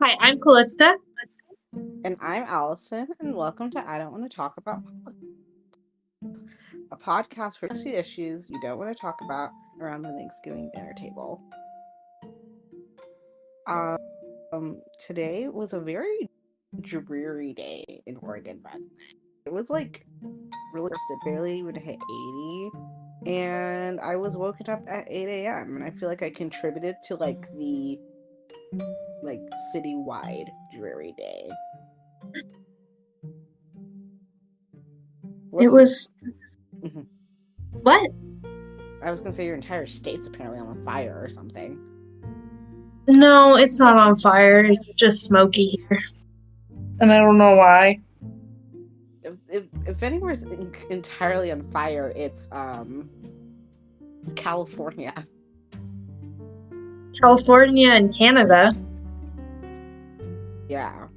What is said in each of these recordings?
Hi, I'm Calista. And I'm Allison, and welcome to I Don't Want to Talk About Politics, a podcast for the issues you don't want to talk about around the Thanksgiving dinner table. Today was a very dreary day in Oregon, but it was like really it barely even hit 80, and I was woken up at 8 a.m. and I feel like I contributed to the citywide dreary day. It was Mhm. what? I was gonna say your entire state's apparently on fire or something. No, it's not on fire. It's just smoky here. And I don't know why. If anywhere's entirely on fire, it's California. California and Canada. Yeah.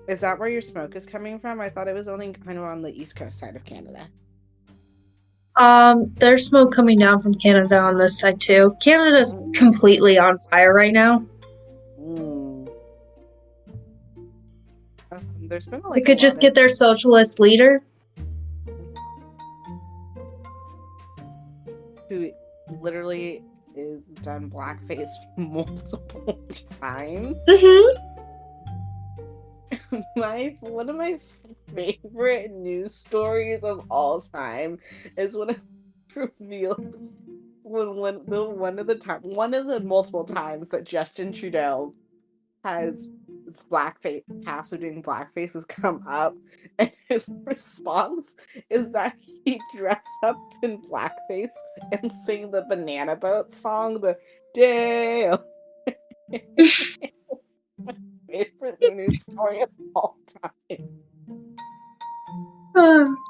Is that where your smoke is coming from? I thought it was only kind of on the east coast side of Canada. There's smoke coming down from Canada on this side too. Canada's completely on fire right now. There's been They could just get their socialist leader. Who literally is done blackface multiple times. One of my favorite news stories of all time is when it revealed one of the multiple times that Justin Trudeau has tasked of doing blackface has come up, and his response is that he dressed up in blackface and sing the Banana Boat song, the day. My favorite news story of all time.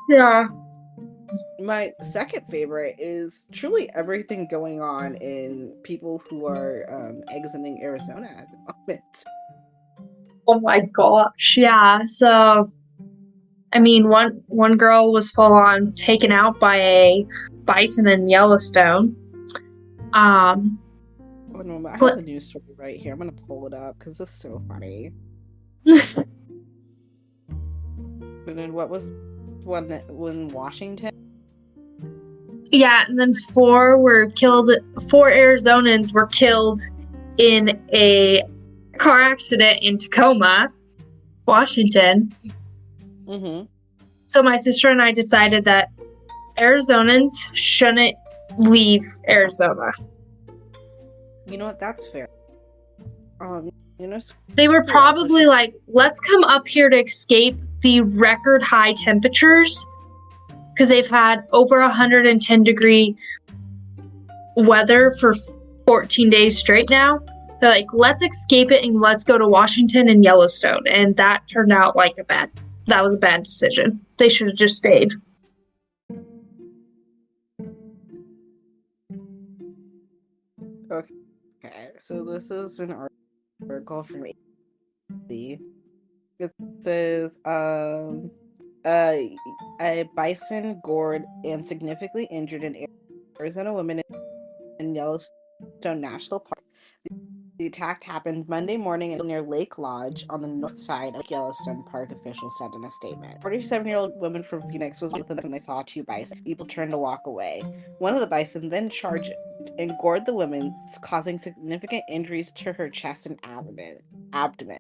Yeah. My second favorite is truly everything going on in people who are exiting Arizona at the moment. Oh my gosh, yeah. So, I mean, one girl was full on taken out by a bison in Yellowstone. Oh, no, I have a news story right here. I'm gonna pull it up because this is so funny. And then what was one in Washington? Yeah, and then four Arizonans were killed in a car accident in Tacoma, Washington. Mm-hmm. So my sister and I decided that Arizonans shouldn't leave Arizona. You know what? That's fair. They were probably like, let's come up here to escape the record high temperatures, because they've had over 110-degree weather for 14 days straight now. They're like, let's escape it and let's go to Washington and Yellowstone. And that turned out like that was a bad decision. They should have just stayed. Okay, so this is an article from ABC. It says, a bison gored and significantly injured an Arizona woman in Yellowstone National Park. The attack happened Monday morning near Lake Lodge on the north side of Yellowstone Park, officials said in a statement. 47-year-old woman from Phoenix was with them when they saw two bison. People turned to walk away. One of the bison then charged and gored the woman, causing significant injuries to her chest and abdomen.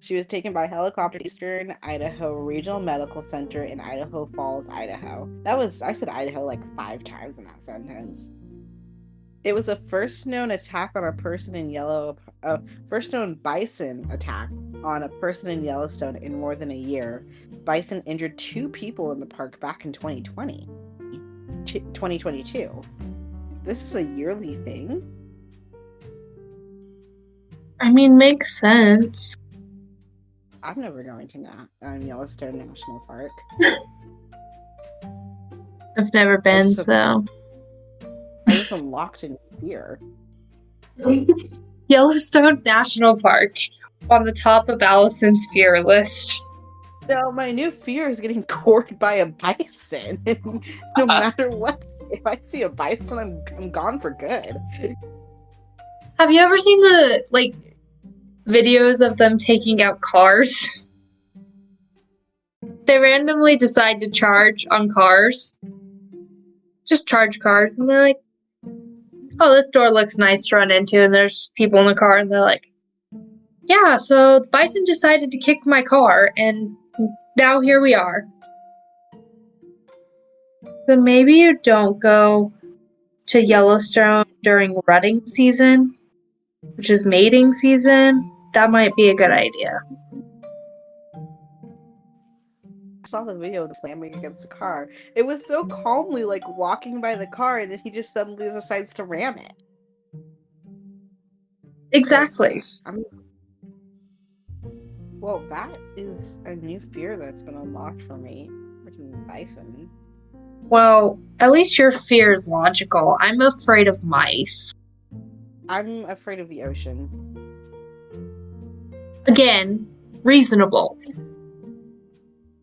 She was taken by helicopter to Eastern Idaho Regional Medical Center in Idaho Falls, Idaho. I said Idaho like 5 times in that sentence. It was the first known attack on a person in first known bison attack on a person in Yellowstone in more than a year. Bison injured 2 people in the park back in 2022. This is a yearly thing? I mean, makes sense. I'm never going to Yellowstone National Park. I've never been, so... I just am locked in fear. Yellowstone National Park on the top of Allison's fear list. No, my new fear is getting gored by a bison. No matter what, if I see a bison, I'm gone for good. Have you ever seen videos of them taking out cars. They randomly decide to charge on cars. Just charge cars, and they're like, oh, this door looks nice to run into, and there's people in the car, and they're like, yeah, so the bison decided to kick my car, and now here we are. So maybe you don't go to Yellowstone during rutting season, which is mating season. That might be a good idea. I saw the video of the slamming against the car. It was so calmly like walking by the car, and then he just suddenly decides to ram it. Exactly. Well, that is a new fear that's been unlocked for me. Freaking bison. Well, at least your fear is logical. I'm afraid of mice. I'm afraid of the ocean. Again, reasonable.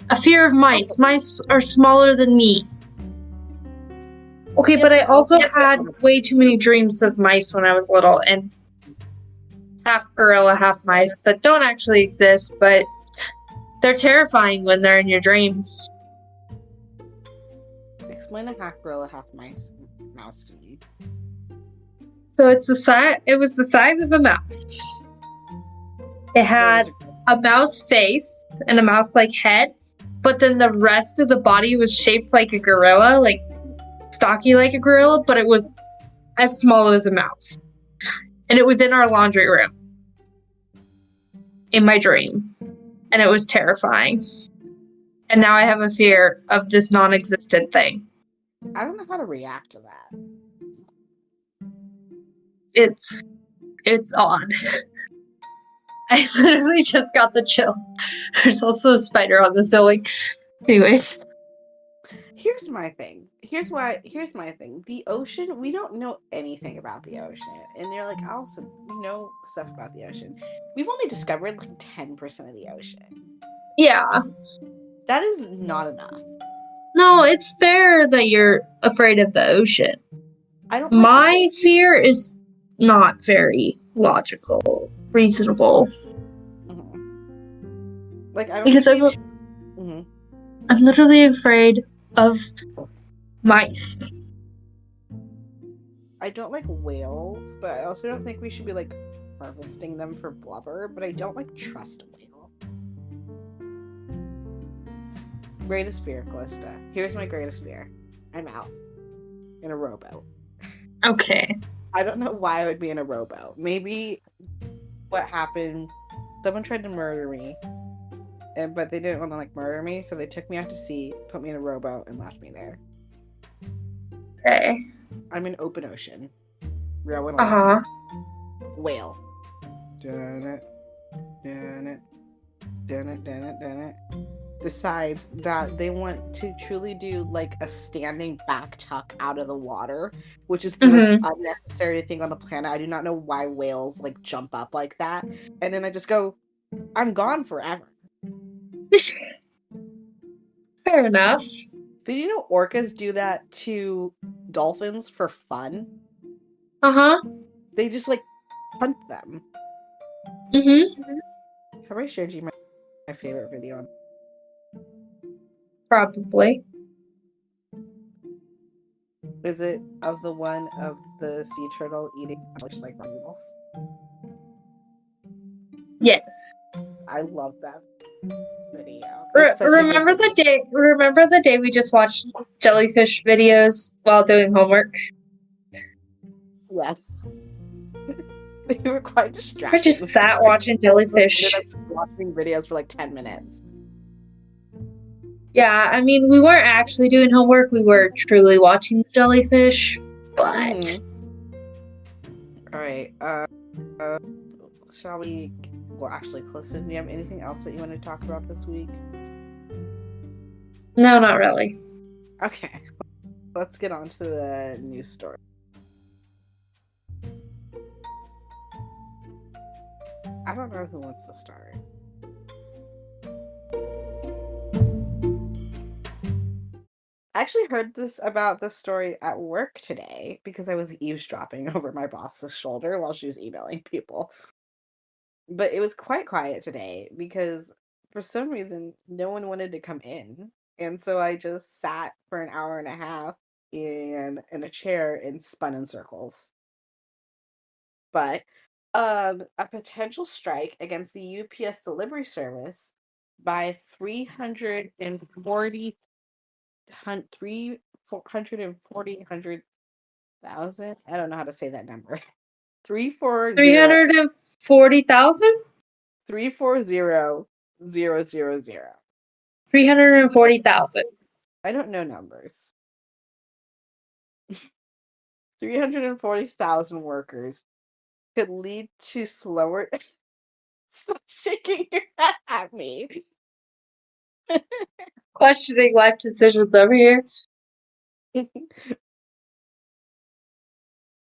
A fear of mice. Mice are smaller than me. Okay, but I also had way too many dreams of mice when I was little, and half gorilla, half mice that don't actually exist, but they're terrifying when they're in your dream. Explain a half gorilla, half mouse to me. So it was the size of a mouse. It had a mouse face and a mouse-like head, but then the rest of the body was shaped like a gorilla, like stocky like a gorilla, but it was as small as a mouse. And it was in our laundry room in my dream. And it was terrifying. And now I have a fear of this non-existent thing. I don't know how to react to that. It's odd. I literally just got the chills. There's also a spider on the ceiling. Anyways. Here's my thing. Here's my thing. The ocean, we don't know anything about the ocean. And you're like, Allison, we know stuff about the ocean. We've only discovered like 10% of the ocean. Yeah. That is not enough. No, it's fair that you're afraid of the ocean. My fear is not very logical, reasonable. Mm-hmm. Like, I don't because I'm literally afraid of mice. I don't like whales, but I also don't think we should be like harvesting them for blubber, but I don't like trust a whale. Greatest fear, Calista. Here's my greatest fear. I'm out. In a rowboat. Okay. I don't know why I would be in a rowboat. Maybe what happened, someone tried to murder me, but they didn't want to like murder me, so they took me out to sea, put me in a rowboat, and left me there. Okay. I'm in open ocean. Rowing along. Whale. Dun it. Dun it. Dun it. Dun it. Dun it. Decides that they want to truly do like a standing back tuck out of the water, which is the most unnecessary thing on the planet. I do not know why whales like jump up like that. And then I just go, I'm gone forever. Fair enough. Did you know orcas do that to dolphins for fun? They just like hunt them. Have I showed you my favorite video on? Probably. Is it of the one of the sea turtle eating like animals? Yes. I love that video. Remember the day we just watched jellyfish videos while doing homework? Yes. They were quite distracted. We just sat watching jellyfish. Watching videos for like 10 minutes. Yeah, I mean, we weren't actually doing homework. We were truly watching the jellyfish, but... Alright, shall we... Well, actually, Calista, do you have anything else that you want to talk about this week? No, not really. Okay. Let's get on to the news story. I don't know who wants to start. I actually heard about this story at work today because I was eavesdropping over my boss's shoulder while she was emailing people. But it was quite quiet today because for some reason no one wanted to come in. And so I just sat for an hour and a half in a chair and spun in circles. But a potential strike against the UPS delivery service by 340 100,000. I don't know how to say that number. 340 340,000? 340,000. 340,000. I don't know numbers. 340,000 workers could lead to slower. Stop shaking your head at me. Questioning life decisions over here.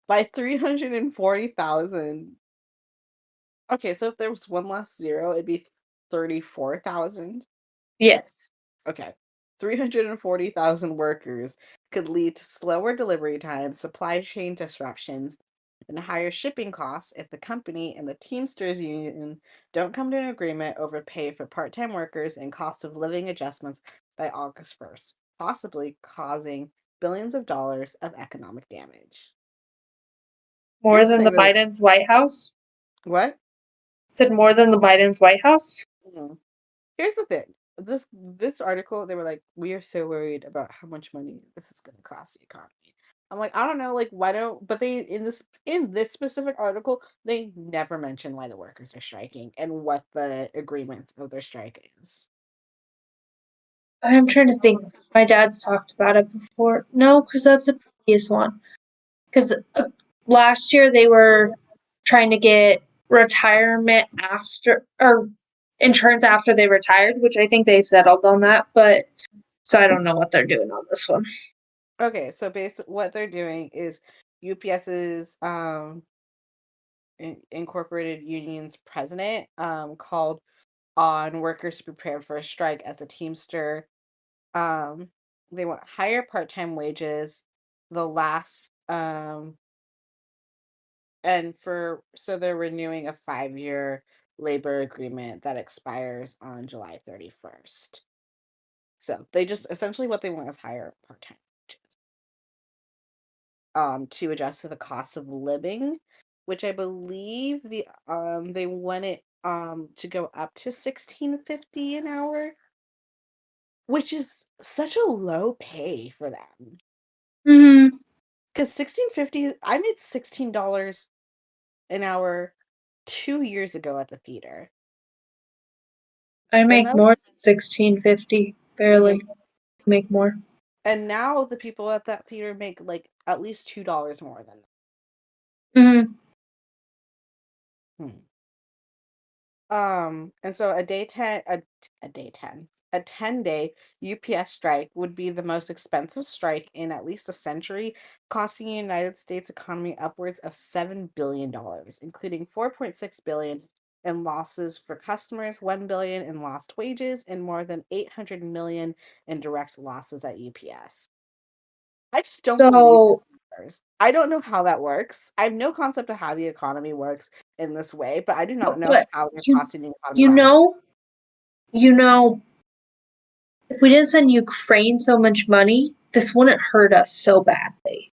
By 340,000. Okay, so if there was one less zero, it'd be 34,000. Yes. Okay. 340,000 workers could lead to slower delivery times, supply chain disruptions, and higher shipping costs if the company and the Teamsters Union don't come to an agreement over pay for part-time workers and cost of living adjustments by August 1st, possibly causing billions of dollars of economic damage. More Here's the than the thing that Biden's White House? what? Said more than the Biden's White House? Mhm. Here's the thing. This article, they were like, we are so worried about how much money this is going to cost the economy. I'm like, I don't know, like why don't but they in this specific article, they never mention why the workers are striking and what the agreements of their strike is. I'm trying to think. My dad's talked about it before. No, because that's the previous one. Because last year they were trying to get retirement after, or insurance after they retired, which I think they settled on that. But so I don't know what they're doing on this one. Okay, so basically what they're doing is UPS's incorporated union's president called on workers prepared for a strike as a Teamster. Um, they want higher part-time wages, the last and for so they're renewing a 5-year labor agreement that expires on July 31st. So they just essentially what they want is higher part-time wages to adjust to the cost of living, which I believe they want it to go up to 16.50 an hour, which is such a low pay for them. Mm-hmm. Because 16.50, I made $16 an hour 2 years ago at the theater. I And make that, more than 16.50, mhm. barely. Make more. And now the people at that theater make like at least $2 more than Mm-hmm. that. And so a 10-day UPS strike would be the most expensive strike in at least a century, costing the United States economy upwards of $7 billion, including 4.6 billion in losses for customers, 1 billion in lost wages, and more than 800 million in direct losses at UPS. I just don't believe those So, numbers. I don't know how that works. I have no concept of how the economy works in this way, but I do not know but how they're you, costing the economy you that much. know, you know, if we didn't send Ukraine so much money, this wouldn't hurt us so badly.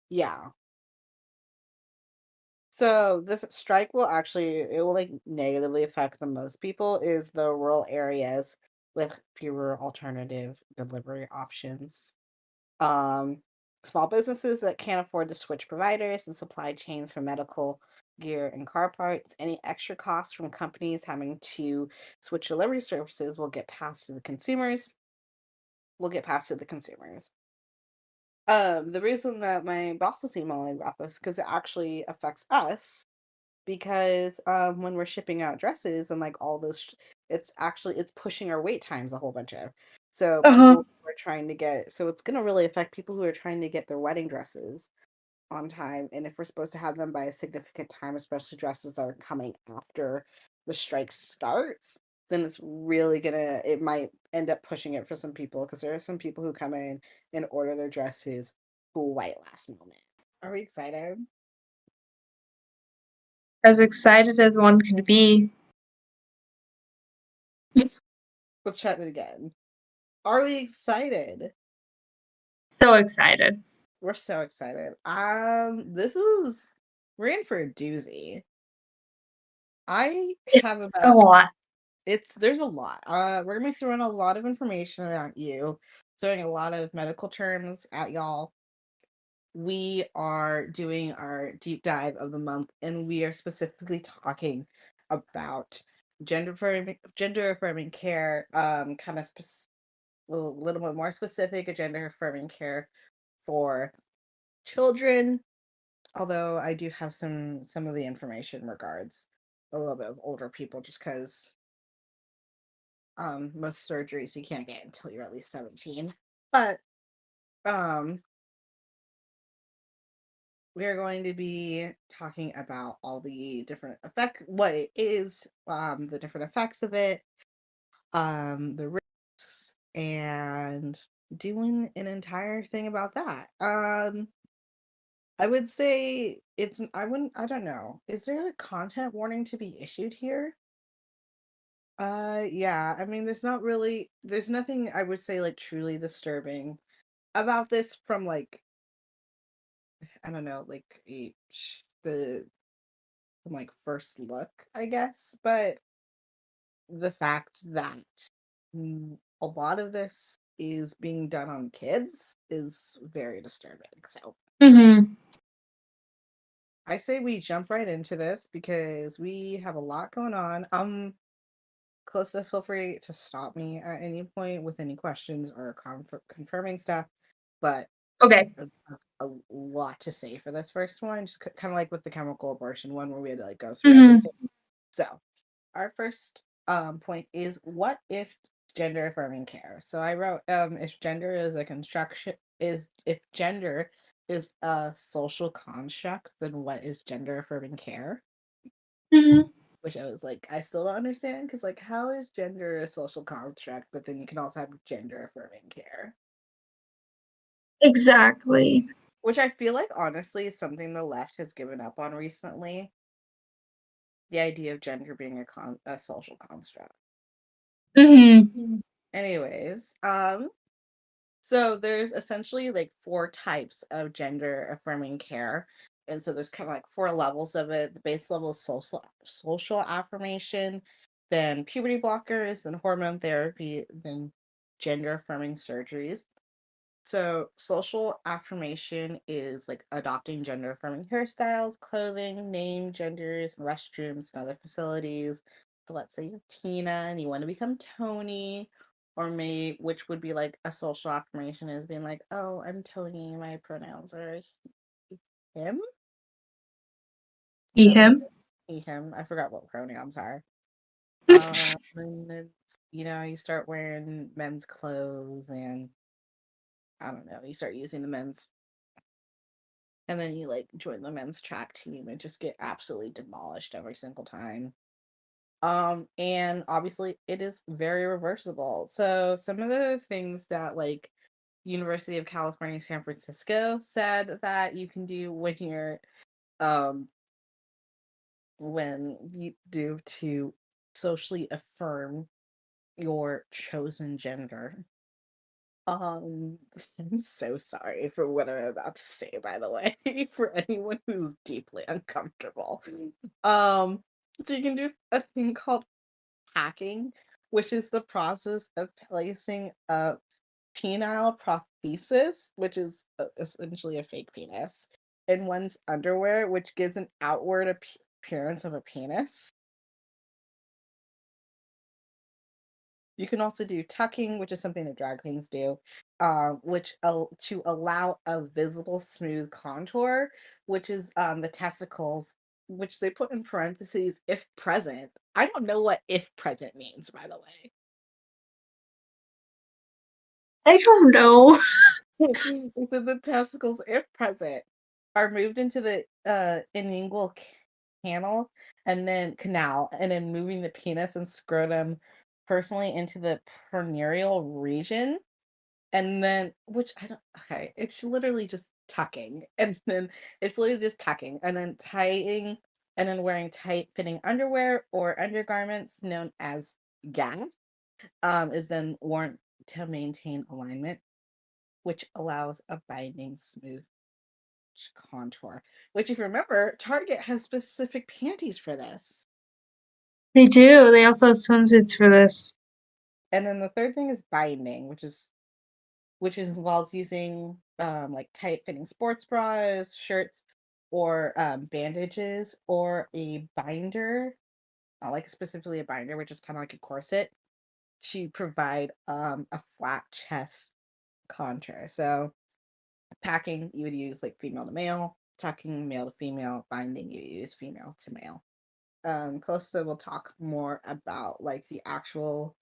Yeah. So this strike will actually it will like negatively affect the most people is the rural areas with fewer alternative delivery options. Um, Small businesses that can't afford to switch providers and supply chains for medical gear and car parts. Any extra costs from companies having to switch delivery services will get passed to the consumers. Will get passed to the consumers. The reason that my boss was emailing about this because it actually affects us because when we're shipping out dresses and like all this it's pushing our wait times a whole bunch of so Uh-huh. people who are trying to get so it's going to really affect people who are trying to get their wedding dresses on time, and if we're supposed to have them by a significant time, especially dresses that are coming after the strike starts, then it's really gonna it might end up pushing it for some people because there are some people who come in and order their dresses full white last moment. Are we excited? As excited as one could be. Let's try it again. Are we excited? So excited. We're so excited. We're in for a doozy. I have A about lot. there's a lot. We're gonna be throwing a lot of information at you, throwing a lot of medical terms at y'all. We are doing our deep dive of the month, and we are specifically talking about gender affirming care, kind of a little bit more specific, a gender affirming care for children. Although I do have some of the information regards a little bit of older people, just because most surgeries you can't get until you're at least 17. But um we are going to be talking about all the different what it is, the different effects of it, the risks, and doing an entire thing about that. I would say I don't know. Is there a content warning to be issued here? Yeah, I mean there's nothing I would say like truly disturbing about this from like I don't know, like the from like first look, I guess, but the fact that a lot of this is being done on kids is very disturbing. So Mm-hmm. I say we jump right into this because we have a lot going on. Calista, feel free to stop me at any point with any questions or confirming stuff. But Okay. a lot to say for this first one, just kind of like with the chemical abortion one where we had to like go through Mm-hmm. everything. So our first point is what if gender affirming care. So I wrote if gender is a construction is if gender is a social construct, then what is gender affirming care? Mm-hmm. Which I was like, I still don't understand because like how is gender a social construct, but then you can also have gender affirming care. Exactly. Which I feel like honestly is something the left has given up on recently. The idea of gender being a social construct. Mm-hmm. Anyways, so there's essentially like four types of gender affirming care. And so there's kind of like four levels of it. The base level is social affirmation, then puberty blockers, then hormone therapy, then gender affirming surgeries. So social affirmation is like adopting gender affirming hairstyles, clothing, name, genders, restrooms, and other facilities. So let's say you're Tina and you want to become Tony, or maybe which would be like a social affirmation is being like, oh, I'm Tony, my pronouns are him. Is Eat that what it him. is? He, him. I forgot what pronouns are. And it's, you start wearing men's clothes and I don't know, you start using the men's and then you like join the men's track team and just get absolutely demolished every single time. And obviously it is very reversible. So some of the things that like University of California, San Francisco said that you can do um when you do to socially affirm your chosen gender. Um, I'm so sorry for what I'm about to say, by the way, for anyone who's deeply uncomfortable. Um, so you can do a thing called hacking, which is the process of placing a penile prosthesis, which is essentially a fake penis, in one's underwear, which gives an outward appearance of a penis. You can also do tucking, which is something that drag queens do, which to allow a visible smooth contour, which is the testicles, which they put in parentheses if present. I don't know what if present means, by the way. I don't know. So the testicles, if present, are moved into the inguinal and then moving the penis and scrotum personally into the perineal region. And then, which I don't, okay, it's literally just tucking. And then it's literally just tucking and then tying And then wearing tight-fitting underwear or undergarments known as gas is then worn to maintain alignment, which allows a binding smooth contour. Which, if you remember, Target has specific panties for this. They do. They also have swimsuits for this. And then the third thing is binding, which involves using like tight-fitting sports bras, shirts, or bandages, or a binder, like specifically a binder, which is kind of like a corset, to provide a flat chest contour. So packing, you would use like female to male, tucking male to female, binding, you use female to male. Calista will talk more about like the actual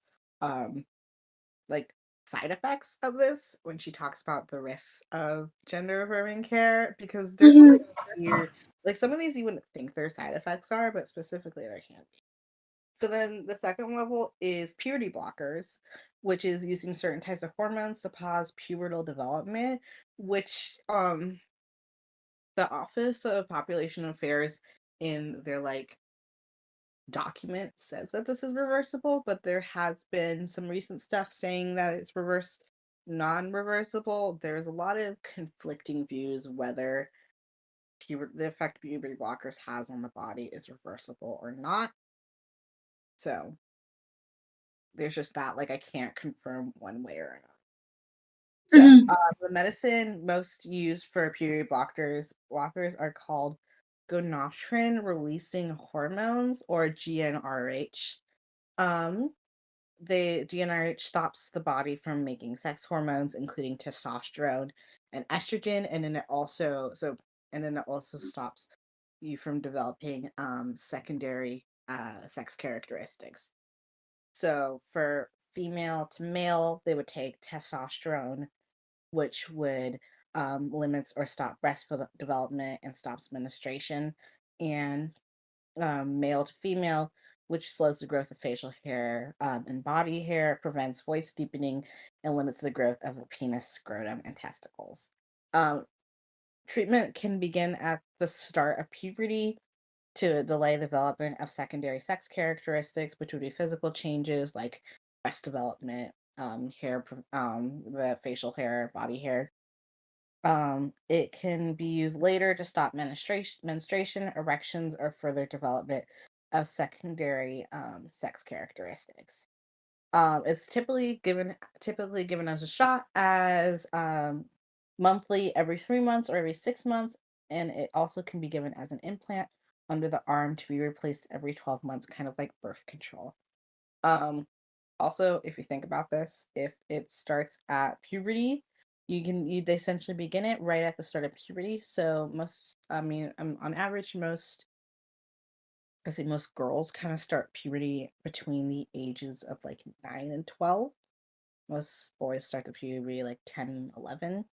like side effects of this when she talks about the risks of gender affirming care, because there's some like weird, like some of these you wouldn't think their side effects are, but specifically there can be. So then the second level is puberty blockers, which is using certain types of hormones to pause pubertal development, which the Office of Population Affairs in their like document says that this is reversible, but there has been some recent stuff saying that it's non-reversible. There's a lot of conflicting views whether the effect puberty blockers has on the body is reversible or not. So there's just that, like I can't confirm one way or another. So the medicine most used for puberty blockers are called gonadotropin releasing hormones, or GnRH. The GnRH stops the body from making sex hormones, including testosterone and estrogen, and then it also stops you from developing secondary sex characteristics. So for female to male, they would take testosterone, which would limits or stop breast development and stops menstruation, and male to female, which slows the growth of facial hair and body hair, prevents voice deepening, and limits the growth of the penis, scrotum, and testicles. Treatment can begin at the start of puberty to delay the development of secondary sex characteristics, which would be physical changes like breast development, the facial hair, body hair. It can be used later to stop menstruation, erections, or further development of secondary sex characteristics. It's typically given as a shot as monthly, every 3 months, or every 6 months, and it also can be given as an implant under the arm to be replaced every 12 months, kind of like birth control. Um, Also, if you think about this, if it starts at puberty, they essentially begin it right at the start of puberty. So on average, most girls kind of start puberty between the ages of like 9 and 12. Most boys start the puberty like 10 and 11.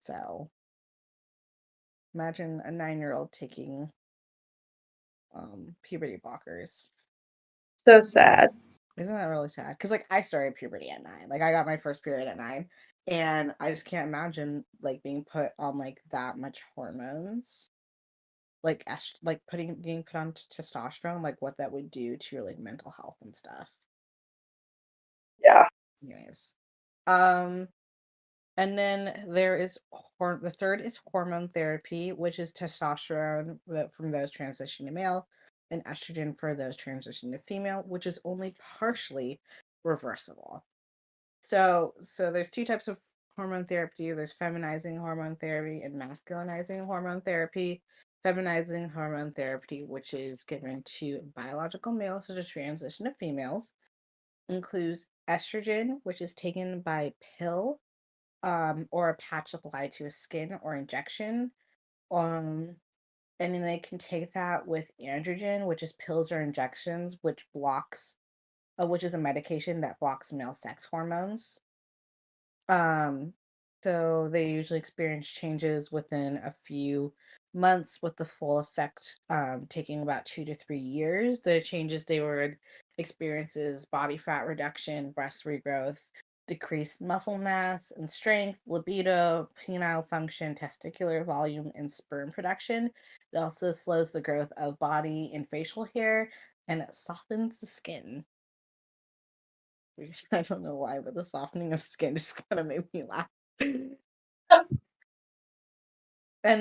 So imagine a 9-year-old taking puberty blockers. So sad. Isn't that really sad? Because like I started puberty at 9. Like I got my first period at 9, and I just can't imagine like being put on like that much hormones, like being put on testosterone, like what that would do to your like mental health and stuff. Yeah. Anyways, and then the third is hormone therapy, which is testosterone from those transitioning to male, and estrogen for those transitioning to female, which is only partially reversible. So there's two types of hormone therapy. There's feminizing hormone therapy and masculinizing hormone therapy. Feminizing hormone therapy, which is given to biological males to transition to females, includes estrogen, which is taken by pill or a patch applied to a skin or injection. Um, and then they can take that with androgen, which is pills or injections, which is a medication that blocks male sex hormones. Um, so they usually experience changes within a few months, with the full effect taking about 2 to 3 years. The changes they would experience is body fat reduction, breast regrowth, decreased muscle mass and strength, libido, penile function, testicular volume, and sperm production. It also slows the growth of body and facial hair, and it softens the skin. I don't know why, but the softening of skin just kind of made me laugh. And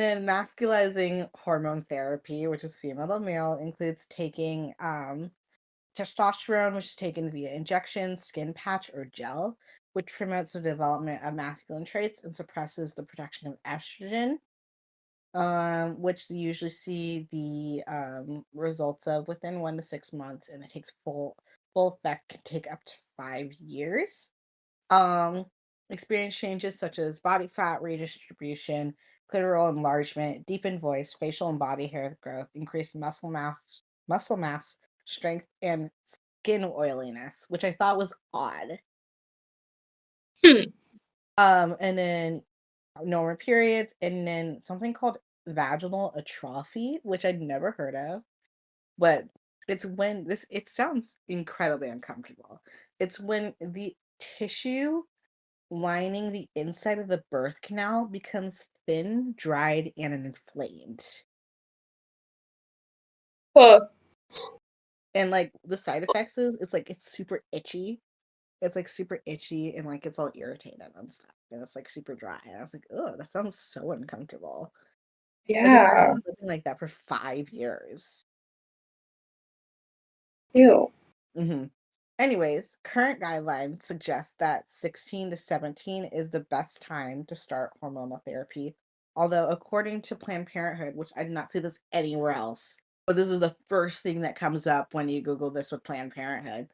then masculizing hormone therapy, which is female to male, includes taking testosterone, which is taken via injection, skin patch, or gel, which promotes the development of masculine traits and suppresses the production of estrogen, which you usually see the results of within 1 to 6 months, and it takes full effect, can take up to 5 years. Um, Experience changes such as body fat redistribution, clitoral enlargement, deepened voice, facial and body hair growth, increased muscle mass, strength, and skin oiliness, which I thought was odd. Hmm. And then normal periods, and then something called vaginal atrophy, which I'd never heard of, but it's when this it sounds incredibly uncomfortable. It's when the tissue lining the inside of the birth canal becomes thin, dried, and inflamed. Well, And like the side effects is it's super itchy. It's like super itchy and like it's all irritated and stuff. And it's like super dry. And I was like, oh, that sounds so uncomfortable. Like yeah. imagine living like that for 5 years. Ew. Hmm. Anyways, current guidelines suggest that 16 to 17 is the best time to start hormonal therapy. Although, according to Planned Parenthood, which I did not see this anywhere else, but this is the first thing that comes up when you Google this with Planned Parenthood,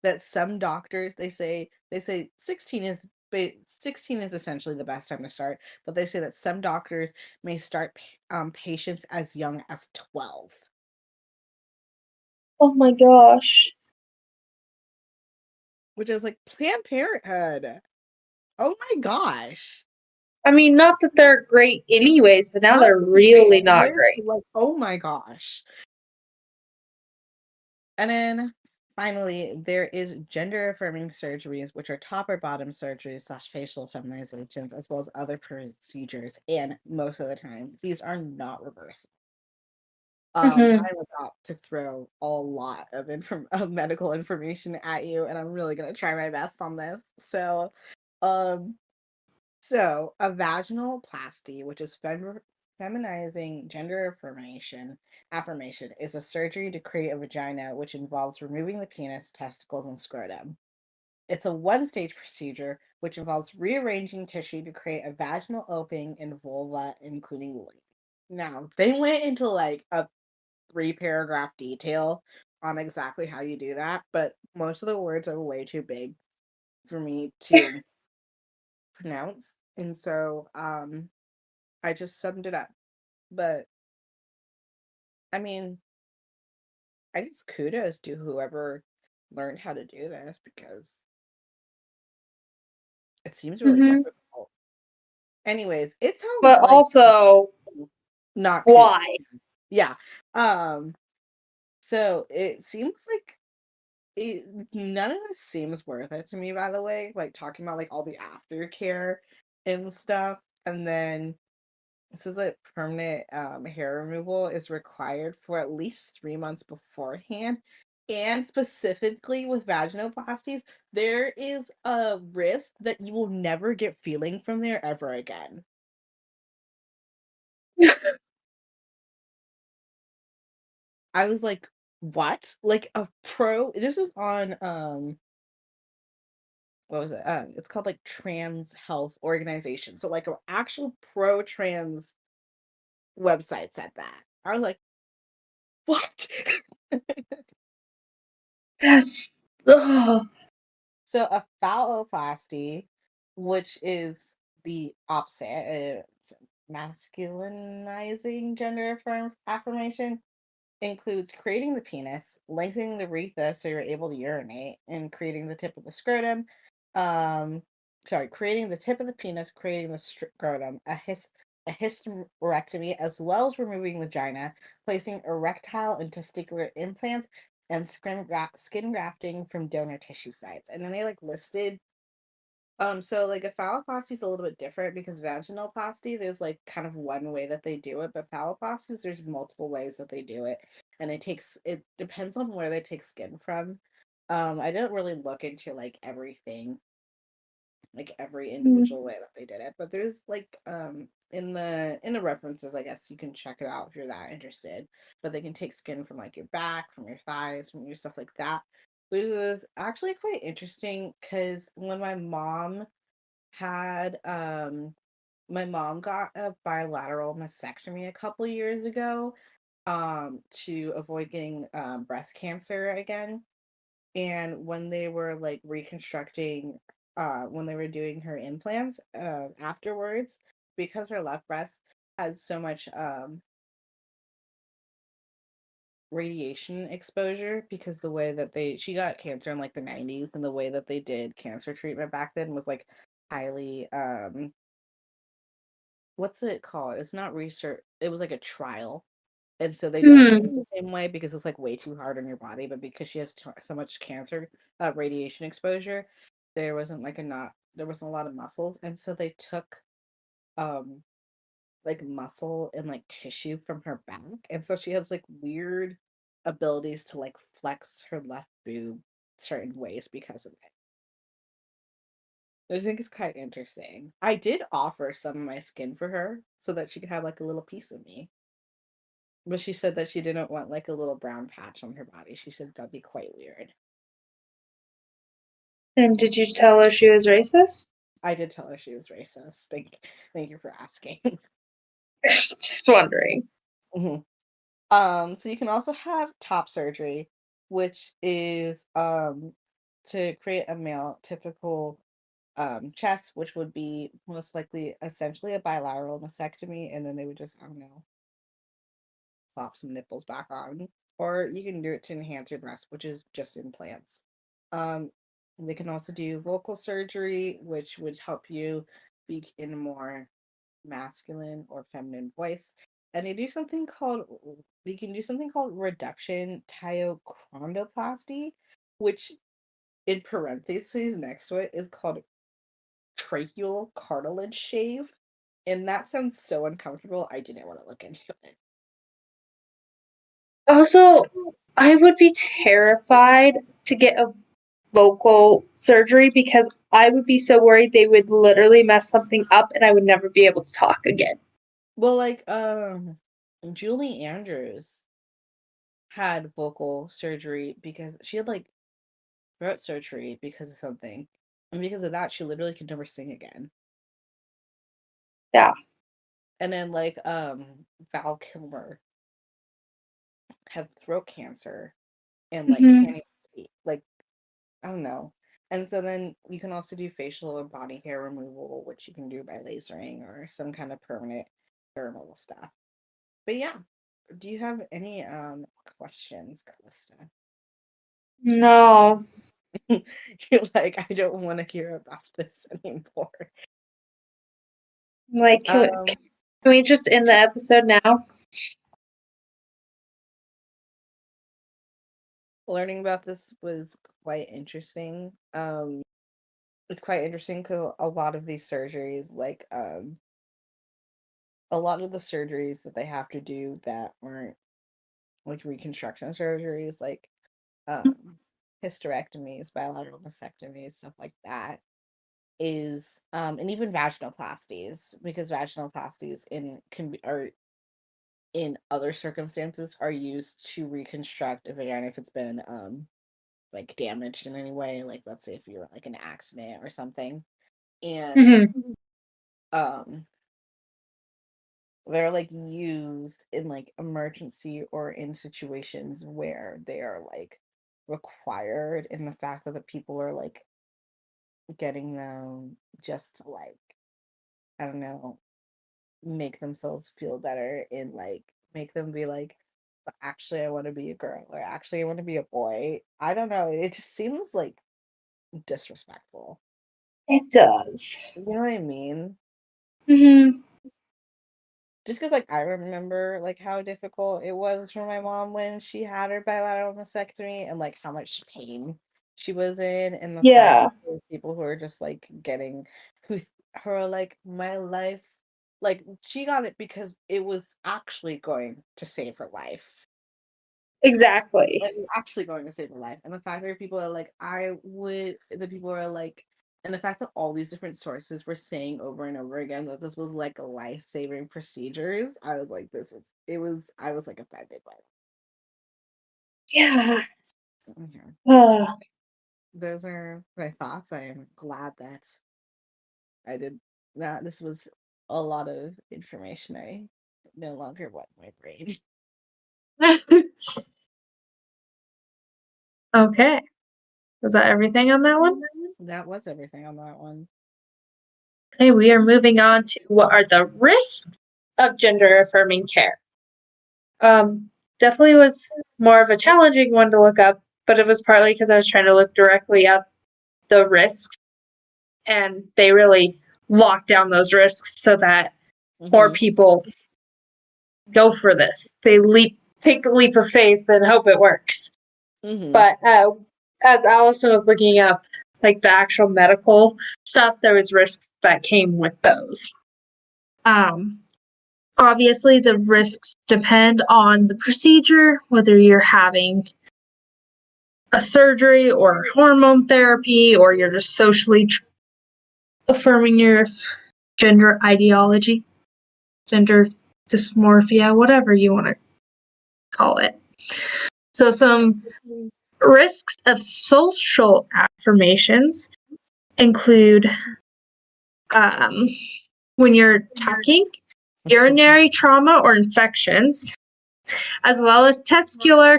that some doctors they say 16 is essentially the best time to start, but they say that some doctors may start patients as young as 12. Oh my gosh. Which is like Planned Parenthood. Oh my gosh. I mean, not that they're great anyways, but now Not they're great really not anyways, great. but like, oh my gosh. And then finally, there is gender affirming surgeries, which are top or bottom surgeries / facial feminizations, as well as other procedures. And most of the time, these are not reversible. Mm-hmm. I'm about to throw a lot of medical information at you, and I'm really gonna try my best on this. Um, So, a vaginoplasty, which is feminizing gender affirmation, is a surgery to create a vagina which involves removing the penis, testicles, and scrotum. It's a one-stage procedure which involves rearranging tissue to create a vaginal opening and vulva, including length. Now, they went into like a 3-paragraph detail on exactly how you do that, but most of the words are way too big for me to pronounce. And so I just summed it up. But I mean, I guess kudos to whoever learned how to do this because it seems really Mm-hmm. difficult. Anyways, it sounds But like also, not kudos. why? Yeah. Um, so it seems like none of this seems worth it to me, by the way. Like talking about like all the aftercare and stuff. And then this is like permanent hair removal is required for at least 3 months beforehand. And specifically with vaginoplasties, there is a risk that you will never get feeling from there ever again. I was like, what? Like a pro this was on what was it? It's called like Trans Health Organization. So like an actual pro trans website said that. I was like, what? That's. Ugh. So a phalloplasty, which is the opposite, masculinizing gender affirmation, includes creating the penis, lengthening the urethra so you're able to urinate, and creating the tip of the scrotum. Um, creating the tip of the penis, creating the scrotum, a hysterectomy, as well as removing vagina, placing erectile and testicular implants, and skin grafting from donor tissue sites. And then they like listed So like a phalloplasty is a little bit different because vaginoplasty, there's like kind of one way that they do it, but phalloplasties, there's multiple ways that they do it, and it depends on where they take skin from. I didn't really look into like everything, like every Mm. individual way that they did it, but there's like in the references, I guess you can check it out if you're that interested. But they can take skin from like your back, from your thighs, from your stuff like that, which is actually quite interesting because when had my mom got a bilateral mastectomy a couple years ago to avoid getting breast cancer again. And when they were like reconstructing when they were doing her implants afterwards, because her left breast had so much radiation exposure, because the way that she got cancer in like the 90s, and the way that they did cancer treatment back then was like highly what's it called? It's not research. It was like a trial. And so they don't do it Mm. the same way because it's like way too hard on your body. But because she has so much cancer, radiation exposure, there wasn't a lot of muscles. And so they took um like muscle and like tissue from her back. And so she has like weird abilities to like flex her left boob certain ways because of it. I think it's quite interesting. I did offer some of my skin for her so that she could have like a little piece of me. But she said that she didn't want like a little brown patch on her body. She said that'd be quite weird. And did you tell her she was racist? I did tell her she was racist. Thank you for asking. Just wondering. Mhm. So you can also have top surgery, which is to create a male typical chest, which would be most likely essentially a bilateral mastectomy, and then they would just, I don't know, slap some nipples back on. Or you can do it to enhance your breast, which is just implants. Um, they can also do vocal surgery, which would help you speak in a more masculine or feminine voice. And they can do something called reduction tyochondroplasty, which in parentheses next to it is called tracheal cartilage shave. And that sounds so uncomfortable. I didn't want to look into it. Also, I would be terrified to get a vocal surgery because I would be so worried they would literally mess something up and I would never be able to talk again. Well, like Julie Andrews had vocal surgery because she had like throat surgery because of something. And because of that, she literally could never sing again. Yeah. And then like Val Kilmer had throat cancer and like Hmm. can't even speak. Like, I don't know. And so then you can also do facial or body hair removal, which you can do by lasering or some kind of permanent hair removal stuff. But yeah, do you have any questions, Calista? No. You're like, I don't want to hear about this anymore. Like, Um, can we just end the episode now? Learning about this was quite interesting. It's quite interesting because a lot of these surgeries, like a lot of the surgeries that they have to do that aren't like reconstruction surgeries, like hysterectomies, bilateral mastectomies, stuff like that, is and even vaginoplasties, because vaginoplasties are in other circumstances are used to reconstruct a vagina if it's been like damaged in any way, like let's say if you're like an accident or something. And Hmm. um they're like used in like emergency or in situations where they are like required, in the fact that the people are like getting them just to like, I don't know, make themselves feel better and like make them be like, actually I want to be a girl, or actually I want to be a boy. I don't know, it just seems like disrespectful. It does. You know what I mean? Hmm. Just because like I remember like how difficult it was for my mom when she had her bilateral mastectomy, and like how much pain she was in, and the fact Yeah. that there were people who are just like getting who are like, my life, like she got it because it was actually going to save her life. Exactly. Like, actually going to save her life. And the fact that people are like, the people are like, and the fact that all these different sources were saying over and over again that this was like life-saving procedures, I was like, I was like offended by it. Yeah. Okay. Uh, Those are my thoughts. I am glad that I did that. This was a lot of information. I no longer want my brain. okay. Was that everything on that one? That was everything on that one. Okay, we are moving on to what are the risks of gender affirming care. Definitely was more of a challenging one to look up, but it was partly because I was trying to look directly at the risks, and they really lock down those risks so that more people go for this. They take a leap of faith and hope it works. But as Allison was looking up like the actual medical stuff, there was risks that came with those. Obviously, the risks depend on the procedure, whether you're having a surgery or hormone therapy, or you're just socially affirming your gender ideology, gender dysmorphia, whatever you want to call it. So some risks of social affirmations include when you're tucking, urinary trauma or infections, as well as testicular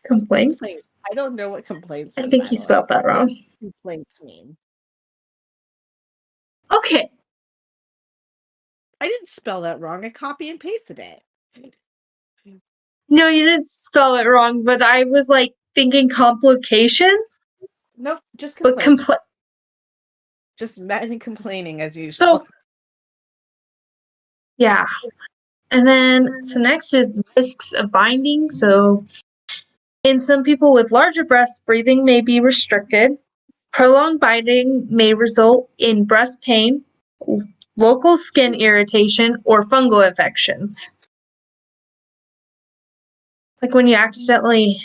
complaints. I don't know what complaints I mean, think by you the way. spelled that wrong. Complaints mean. Okay. I didn't spell that wrong. I copy and pasted it. No, you didn't spell it wrong, but I was like thinking complications. Nope, just But complaints. Just men complaining as usual. So, yeah. And then, so next is risks of binding. So, in some people with larger breasts, breathing may be restricted. Prolonged binding may result in breast pain, local skin irritation, or fungal infections. Like when you accidentally,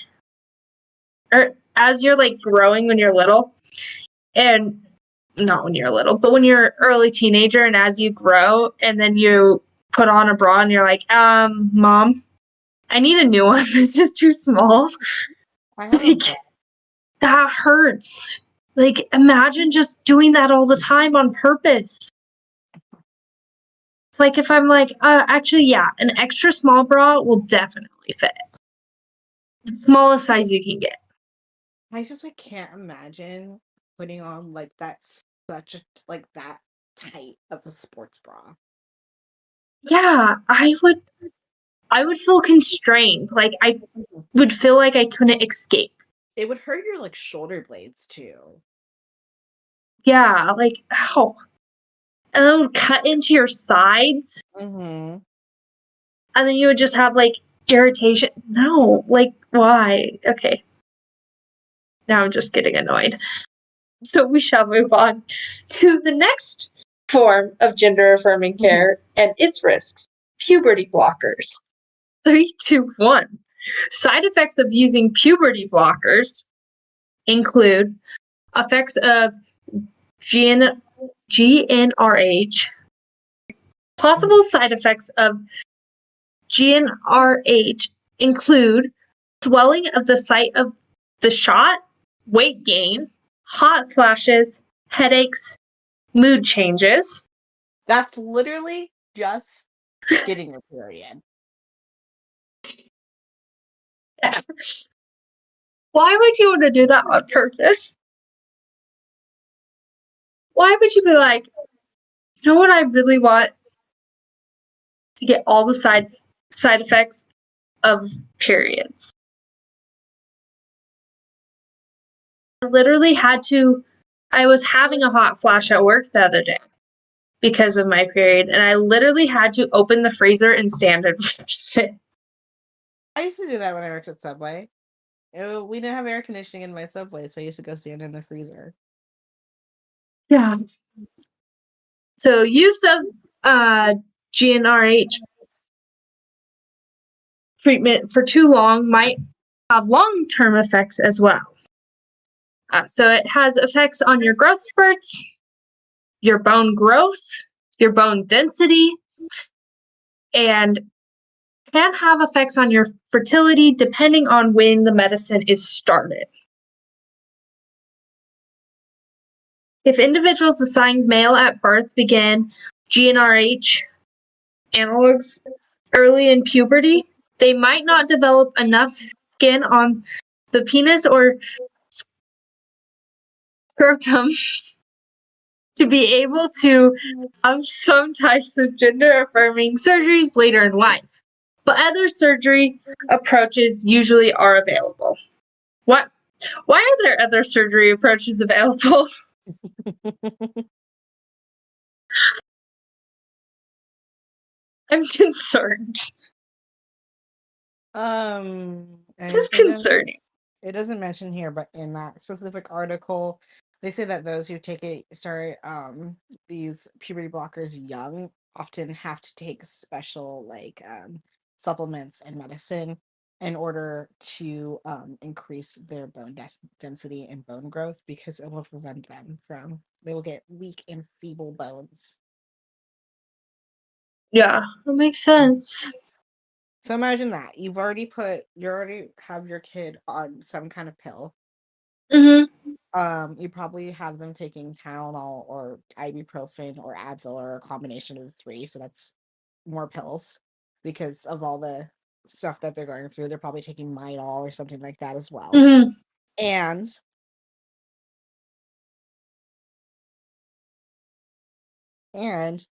or as you're like growing when you're little, and not when you're little, but when you're early teenager and as you grow, and then you put on a bra and you're like, Mom, I need a new one. This is too small. Like, that hurts. Like, imagine just doing that all the time on purpose. It's like if I'm like, actually, yeah, an extra small bra will definitely fit. The smallest size you can get. I just like can't imagine putting on like that's such a like that tight of a sports bra. Yeah, I would feel constrained. Like I would feel like I couldn't escape. It would hurt your like shoulder blades too. Yeah, like ow. And it would cut into your sides. And then you would just have like irritation. No, like why? Okay. Now I'm just getting annoyed. So we shall move on to the next form of gender affirming care and its risks: puberty blockers. 3, 2, 1. Side effects of using puberty blockers include effects of GnRH. Possible side effects of GnRH include swelling of the site of the shot, weight gain, hot flashes, headaches, mood changes. That's literally just getting your period. Yeah. Why would you want to do that on purpose? Why would you be like, you know what I really want? To get all the side effects of periods. I was having a hot flash at work the other day because of my period, and I literally had to open the freezer and stand and it. I used to do that when I worked at Subway. We didn't have air conditioning in my Subway, so I used to go stand in the freezer. Yeah. So use of GnRH treatment for too long might have long-term effects as well. So it has effects on your growth spurts, your bone growth, your bone density, and can have effects on your fertility depending on when the medicine is started. If individuals assigned male at birth begin GnRH analogs early in puberty, they might not develop enough skin on the penis or scrotum to be able to have some types of gender-affirming surgeries later in life. But other surgery approaches usually are available. What? Why are there other surgery approaches available? I'm concerned. This is concerning. It doesn't mention here, but in that specific article, they say that those who start these puberty blockers young often have to take special supplements and medicine in order to increase their bone density and bone growth, because it will prevent them from, they will get weak and feeble bones. Yeah, that makes sense. So imagine that you already have your kid on some kind of pill. You probably have them taking Tylenol or ibuprofen or Advil or a combination of the three. So that's more pills because of all the stuff that they're going through. They're probably taking Midol or something like that as well. And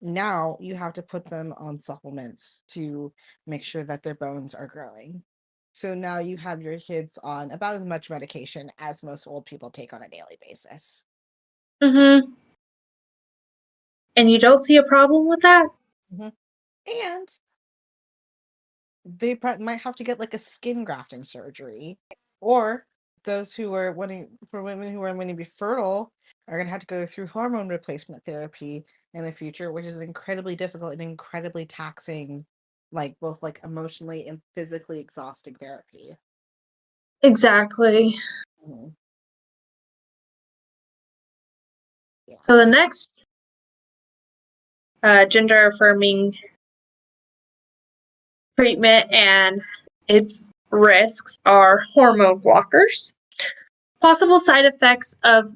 now you have to put them on supplements to make sure that their bones are growing. So now you have your kids on about as much medication as most old people take on a daily basis. And you don't see a problem with that? And they might have to get like a skin grafting surgery, or those who are women who are wanting to be fertile are going to have to go through hormone replacement therapy in the future, which is incredibly difficult and incredibly taxing, like both like emotionally and physically exhausting therapy. Exactly. Yeah. So the next gender-affirming treatment and its risks are hormone blockers. Possible side effects of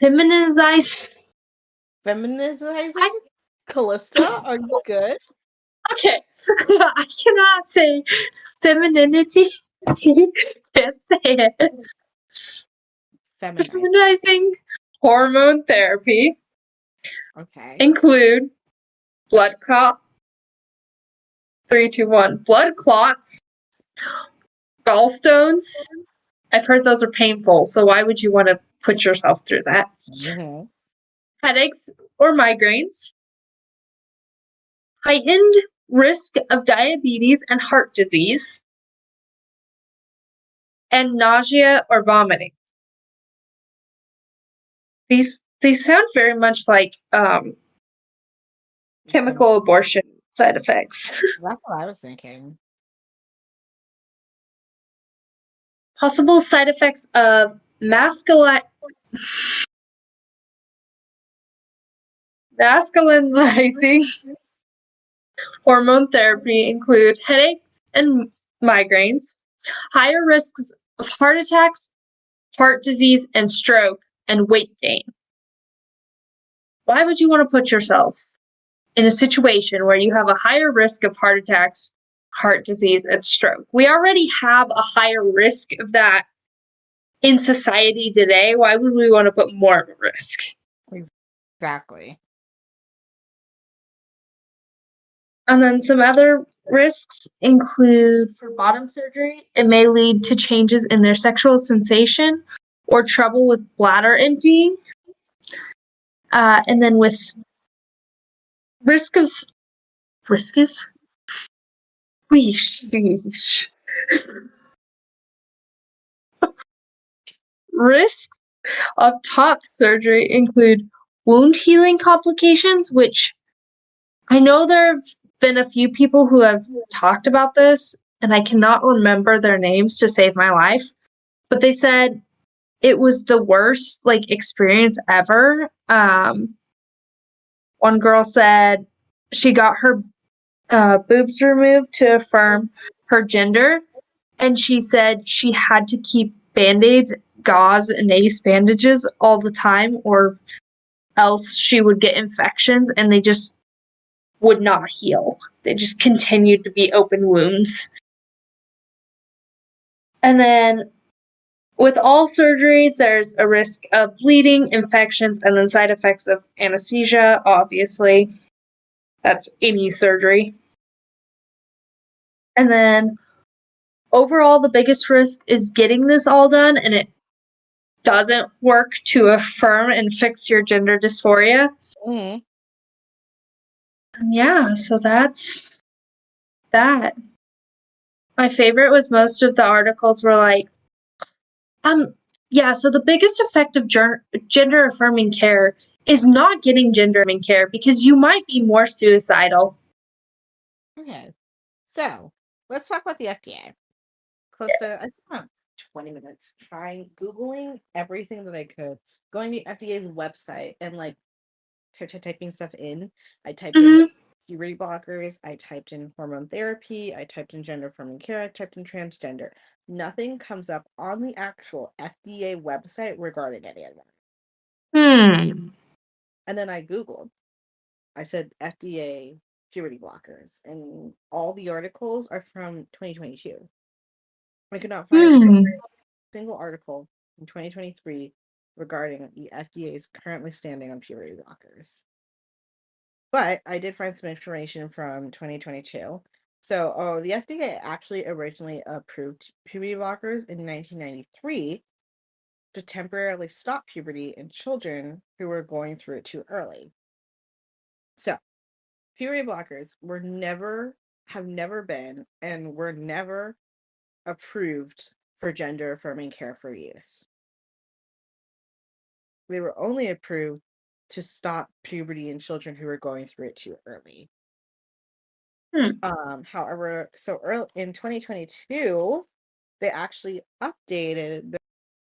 feminizing? Calista, are you good? Okay, I cannot say femininity. Can't say it. Feminizing hormone therapy. Okay. Include blood clot. 3, 2, 1. Blood clots. Gallstones. I've heard those are painful, so why would you want to put yourself through that? Headaches or migraines. Heightened risk of diabetes and heart disease. And nausea or vomiting. These sound very much like chemical abortion side effects. That's what I was thinking. Possible side effects of masculinizing hormone therapy include headaches and migraines, higher risks of heart attacks, heart disease, and stroke, and weight gain. Why would you want to put yourself in a situation where you have a higher risk of heart attacks, heart disease, and stroke? We already have a higher risk of that in society today. Why would we want to put more of a risk? Exactly. And then some other risks include for bottom surgery, it may lead to changes in their sexual sensation or trouble with bladder emptying. And then with risks Sheesh. Risks of top surgery include wound healing complications, which I know there have been a few people who have talked about this, and I cannot remember their names to save my life, but they said it was the worst experience ever. One girl said she got her boobs removed to affirm her gender, and she said she had to keep band-aids, gauze, and ace bandages all the time, or else she would get infections, and they just would not heal. They just continued to be open wounds. And then with all surgeries, there's a risk of bleeding, infections, and then side effects of anesthesia, obviously. That's any surgery. And then overall, the biggest risk is getting this all done, and it doesn't work to affirm and fix your gender dysphoria. Mm-hmm. Yeah, so that's that. My favorite was most of the articles were yeah, so the biggest effect of gender affirming care is not getting gender affirming care because you might be more suicidal. Okay, so let's talk about the FDA. Calista, I spent 20 minutes trying Googling everything that I could, going to FDA's website and typing stuff in. I typed in puberty blockers, I typed in hormone therapy, I typed in gender affirming care, I typed in transgender. Nothing comes up on the actual FDA website regarding any of that. And then I Googled. I said FDA puberty blockers, and all the articles are from 2022. I could not find a single article in 2023 regarding the FDA's currently standing on puberty blockers. But I did find some information from 2022. So, the FDA actually originally approved puberty blockers in 1993 to temporarily stop puberty in children who were going through it too early. So, puberty blockers have never been, and were never approved for gender affirming care for use. They were only approved to stop puberty in children who were going through it too early. However, so early in 2022, they actually updated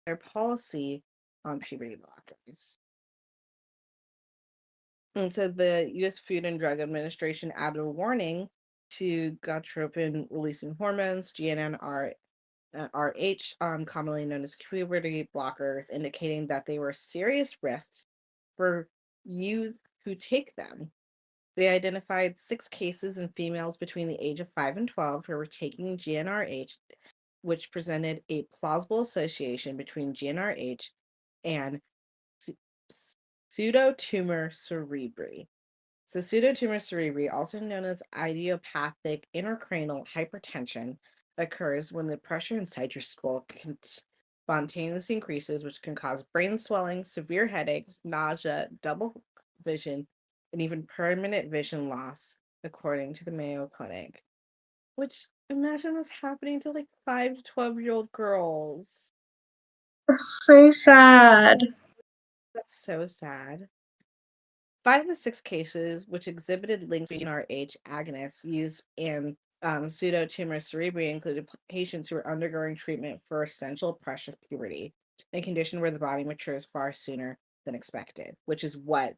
their policy on puberty blockers. And so the U.S. Food and Drug Administration added a warning to gonadotropin releasing hormones, GnRH, commonly known as puberty blockers, indicating that they were serious risks for youth who take them. They identified 6 cases in females between the age of 5 and 12 who were taking GnRH, which presented a plausible association between GnRH and pseudotumor cerebri. So pseudotumor cerebri, also known as idiopathic intracranial hypertension, occurs when the pressure inside your skull spontaneously increases, which can cause brain swelling, severe headaches, nausea, double vision, and even permanent vision loss, according to the Mayo Clinic. Which, imagine this happening to 5 to 12-year-old girls. So sad. That's so sad. 5 of the 6 cases, which exhibited links between GnRH agonists used in pseudotumor cerebri, included patients who were undergoing treatment for essential precious puberty, a condition where the body matures far sooner than expected, which is what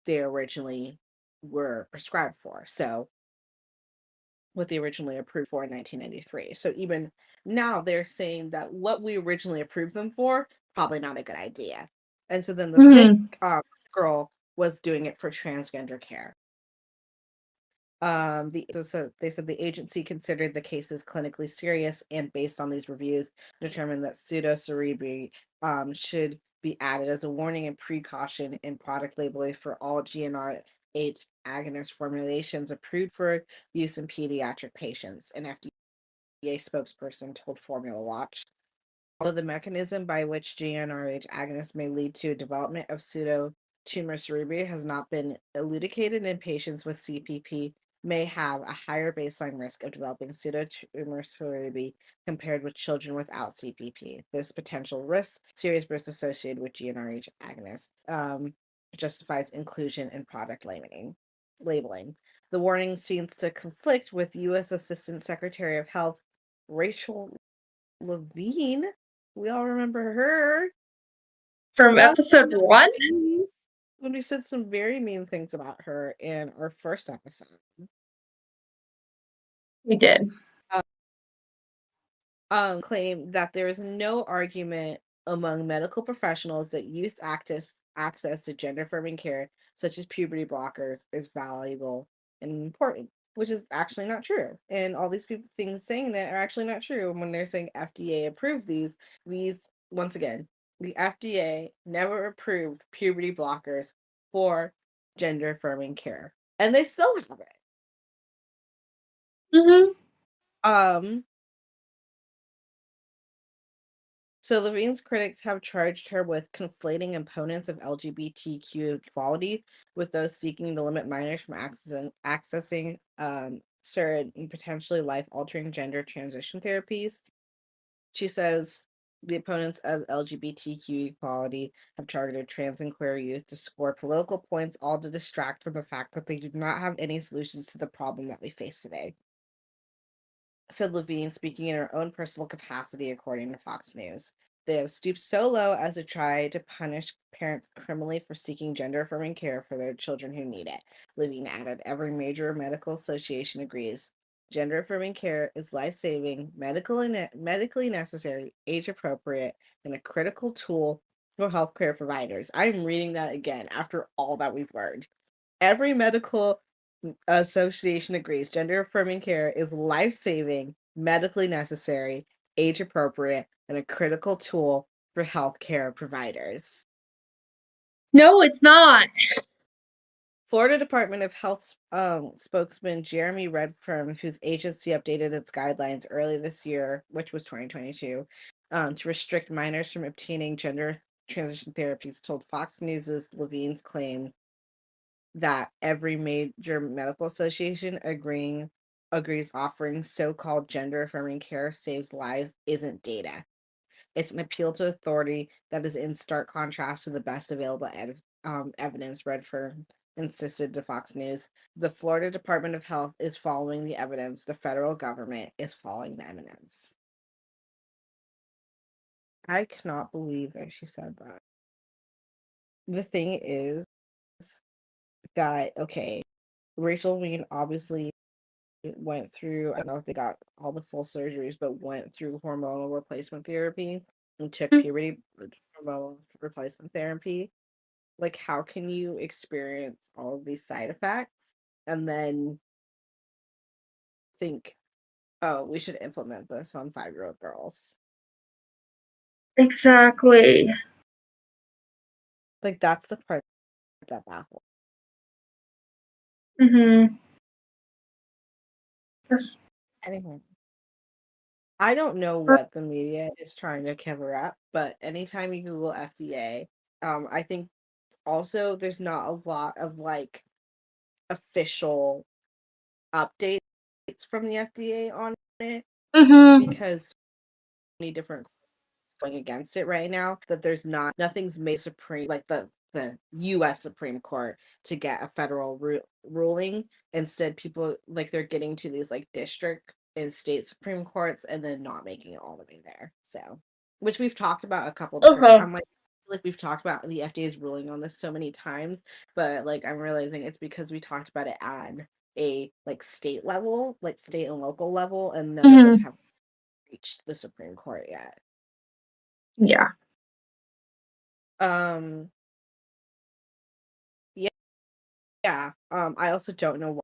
they originally were prescribed for. So, what they originally approved for in 1993. So even now they're saying that what we originally approved them for, probably not a good idea. And so then the 5th girl was doing it for transgender care. They said the agency considered the cases clinically serious, and based on these reviews, determined that pseudocerebri should be added as a warning and precaution in product labeling for all GnRH agonist formulations approved for use in pediatric patients. An FDA spokesperson told Formula Watch. Although the mechanism by which GnRH agonists may lead to development of pseudotumor cerebri has not been elucidated in patients with CPP, may have a higher baseline risk of developing pseudotumor compared with children without CPP. This potential risk, serious risk associated with GnRH agonist, justifies inclusion in product labeling. The warning seems to conflict with U.S. Assistant Secretary of Health Rachel Levine. We all remember her. From episode 1? When we said some very mean things about her in our first episode. We did. Claim that there is no argument among medical professionals that youth access to gender-affirming care, such as puberty blockers, is valuable and important, which is actually not true. And all these things saying that are actually not true. When they're saying FDA approved these, once again, the FDA never approved puberty blockers for gender-affirming care, and they still have it. Mm-hmm. So Levine's critics have charged her with conflating components of LGBTQ equality with those seeking to limit minors from accessing certain and potentially life-altering gender transition therapies. She says the opponents of LGBTQ equality have targeted trans and queer youth to score political points, all to distract from the fact that they do not have any solutions to the problem that we face today, said Levine, speaking in her own personal capacity, according to Fox News. They have stooped so low as to try to punish parents criminally for seeking gender-affirming care for their children who need it. Levine added, every major medical association agrees. Gender-affirming care is life-saving, medically necessary, age-appropriate, and a critical tool for healthcare providers. I'm reading that again after all that we've learned. Every medical association agrees gender-affirming care is life-saving, medically necessary, age-appropriate, and a critical tool for healthcare providers. No, it's not. Florida Department of Health spokesman Jeremy Redfern, whose agency updated its guidelines early this year, which was 2022, to restrict minors from obtaining gender transition therapies, told Fox News' Levine's claim that every major medical association agrees offering so-called gender-affirming care saves lives isn't data. It's an appeal to authority that is in stark contrast to the best available evidence, Redfern insisted to Fox News. The Florida Department of Health is following the evidence. The federal government is following the evidence. I cannot believe that she said that. The thing is that, okay, Rachel Levine obviously went through, I don't know if they got all the full surgeries, but went through hormonal replacement therapy and took puberty hormonal replacement therapy. Like, how can you experience all of these side effects and then think, oh, we should implement this on 5-year-old girls? Exactly. Like, that's the part that baffles. Mm-hmm. Anyway, I don't know what the media is trying to cover up, but anytime you Google FDA, I think also there's not a lot of like official updates from the FDA on it because many different going against it right now that nothing's made supreme like the US Supreme Court to get a federal ruling. Instead, people like they're getting to these like district and state Supreme Courts and then not making it all the way there. So, which we've talked about a couple different. I'm like we've talked about the FDA's ruling on this so many times, but like I'm realizing it's because we talked about it on a like state level, like state and local level, and none of them have reached the Supreme Court yet. Yeah. Yeah. I also don't know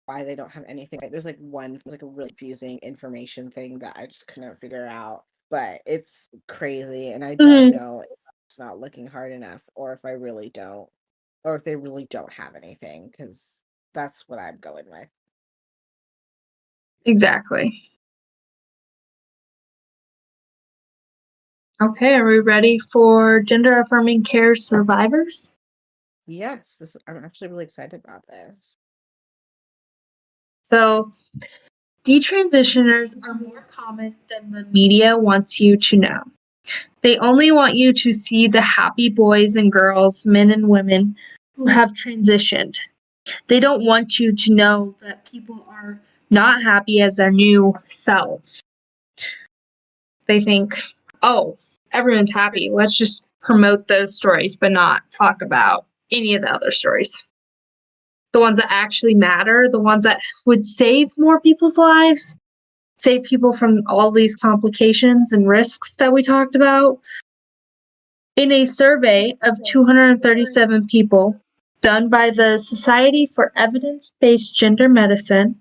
why they don't have anything. There's like a really confusing information thing that I just couldn't figure out, but it's crazy, and I don't know if it's not looking hard enough, or if I really don't, or if they really don't have anything, because that's what I'm going with. Exactly. Okay, are we ready for gender-affirming care survivors? Yes, I'm actually really excited about this. So, detransitioners are more common than the media wants you to know. They only want you to see the happy boys and girls, men and women who have transitioned. They don't want you to know that people are not happy as their new selves. They think, oh, everyone's happy. Let's just promote those stories, but not talk about any of the other stories. The ones that actually matter, the ones that would save more people's lives, save people from all these complications and risks that we talked about. In a survey of 237 people done by the Society for Evidence-Based Gender Medicine,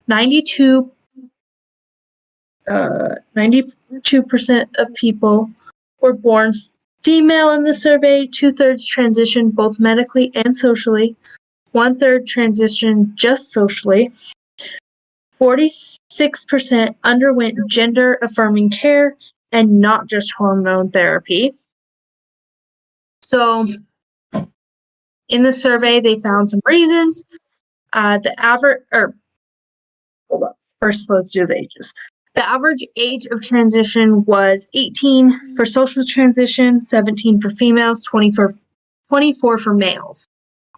92% of people were born female in the survey, 2/3 transitioned both medically and socially, 1/3 transitioned just socially, 46% underwent gender-affirming care and not just hormone therapy. So in the survey, they found some reasons. The average, hold up. First, let's do the ages. The average age of transition was 18 for social transition, 17 for females, 24 for males.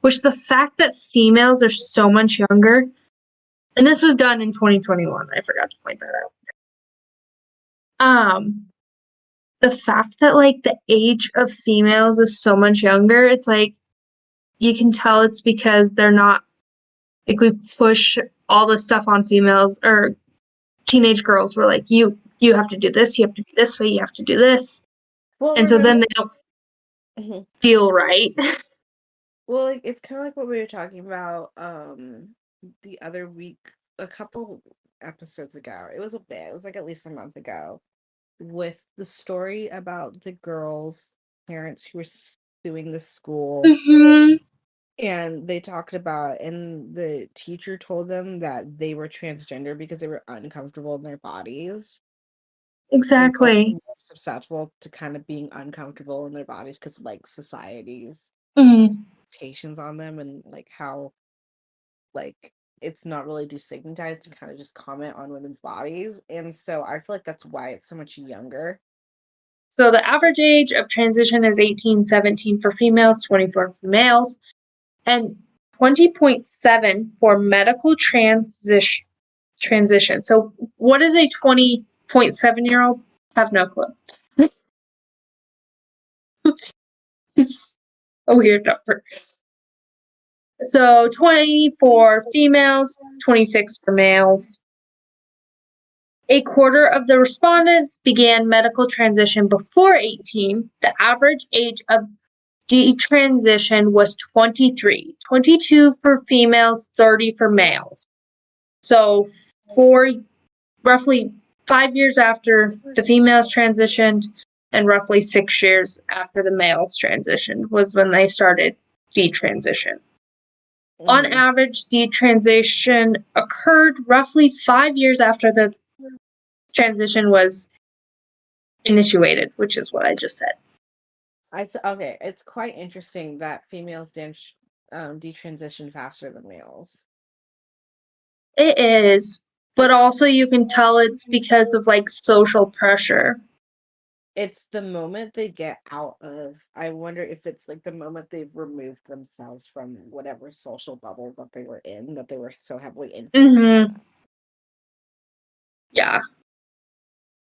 Which the fact that females are so much younger, and this was done in 2021. I forgot to point that out. The fact that like the age of females is so much younger, it's like you can tell it's because they're not like we push all this stuff on females or teenage girls. We're like, you have to do this, you have to be this way, you have to do this. Well, And so then they don't Mhm. feel right. Well, like it's kind of like what we were talking about the other week, a couple episodes ago. It was a bit. It was like at least a month ago, with the story about the girls' parents who were suing the school, Mhm. and they talked about, and the teacher told them that they were transgender because they were uncomfortable in their bodies and felt Exactly. more susceptible to kind of being uncomfortable in their bodies because like society's Mhm. expectations on them, and like how like it's not really destigmatized to kind of just comment on women's bodies. And so I feel like that's why it's so much younger. So the average age of transition is 18, 17 for females, 24 for males, and 20.7 for medical transition. So what is a 20.7-year-old? Have no clue. It's a weird number. So 20 for females, 26 for males. A quarter of the respondents began medical transition before 18. The average age of detransition was 23, 22 for females, 30 for males. So for roughly 5 years after the females transitioned and roughly 6 years after the males transitioned was when they started detransition. On average, detransition occurred roughly 5 years after the transition was initiated, which is what I just said. Okay, it's quite interesting that females detransition faster than males. It is, but also you can tell it's because of like social pressure. It's the moment they get out of, I wonder if it's like the moment they've removed themselves from whatever social bubble that they were in, that they were so heavily influenced by that. Yeah.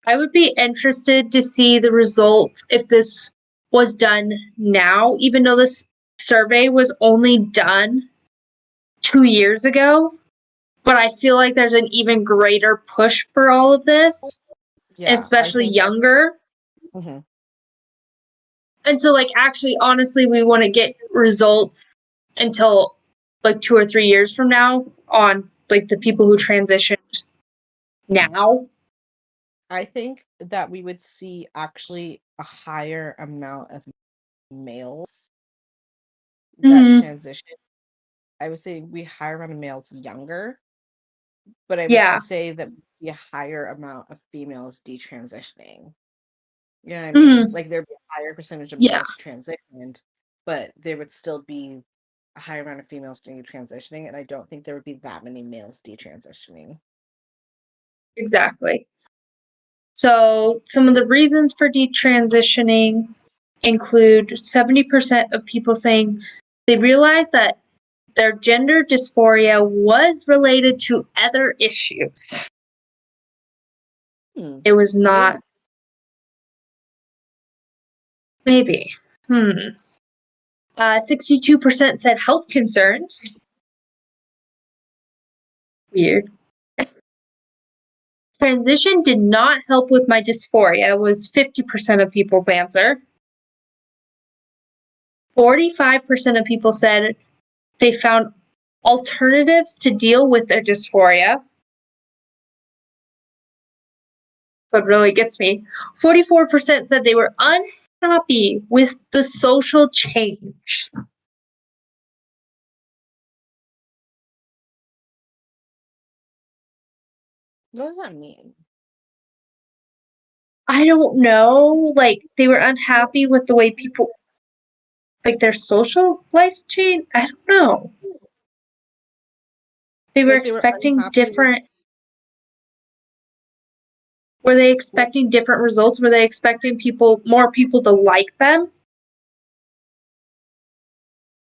I would be interested to see the results if this was done now, even though this survey was only done 2 years ago. But I feel like there's an even greater push for all of this, Yeah, I especially think. younger. Mhm. And so, like, actually, honestly, we want to get results until like 2 or 3 years from now on like the people who transitioned now. I think that we would see actually a higher amount of males that Mm-hmm. transition. I would say we higher amount of males younger, but I would Yeah. say that we see a higher amount of females detransitioning. You know what I mean? Mm-hmm. Like there'd be a higher percentage of Yeah. males who transitioned, but there would still be a higher amount of females detransitioning, and I don't think there would be that many males detransitioning. Exactly. So some of the reasons for detransitioning include 70% of people saying they realized that their gender dysphoria was related to other issues. It was not. Maybe. 62% said health concerns. Weird. Transition did not help with my dysphoria was 50% of people's answer. 45% of people said they found alternatives to deal with their dysphoria. So it really gets me. 44% said they were unhappy with the social change. What does that mean? I don't know. Like, they were unhappy with the way people, like, their social life changed. I don't know. They were Like they were expecting unhappy different. Were they expecting different results? Were they expecting more people to like them?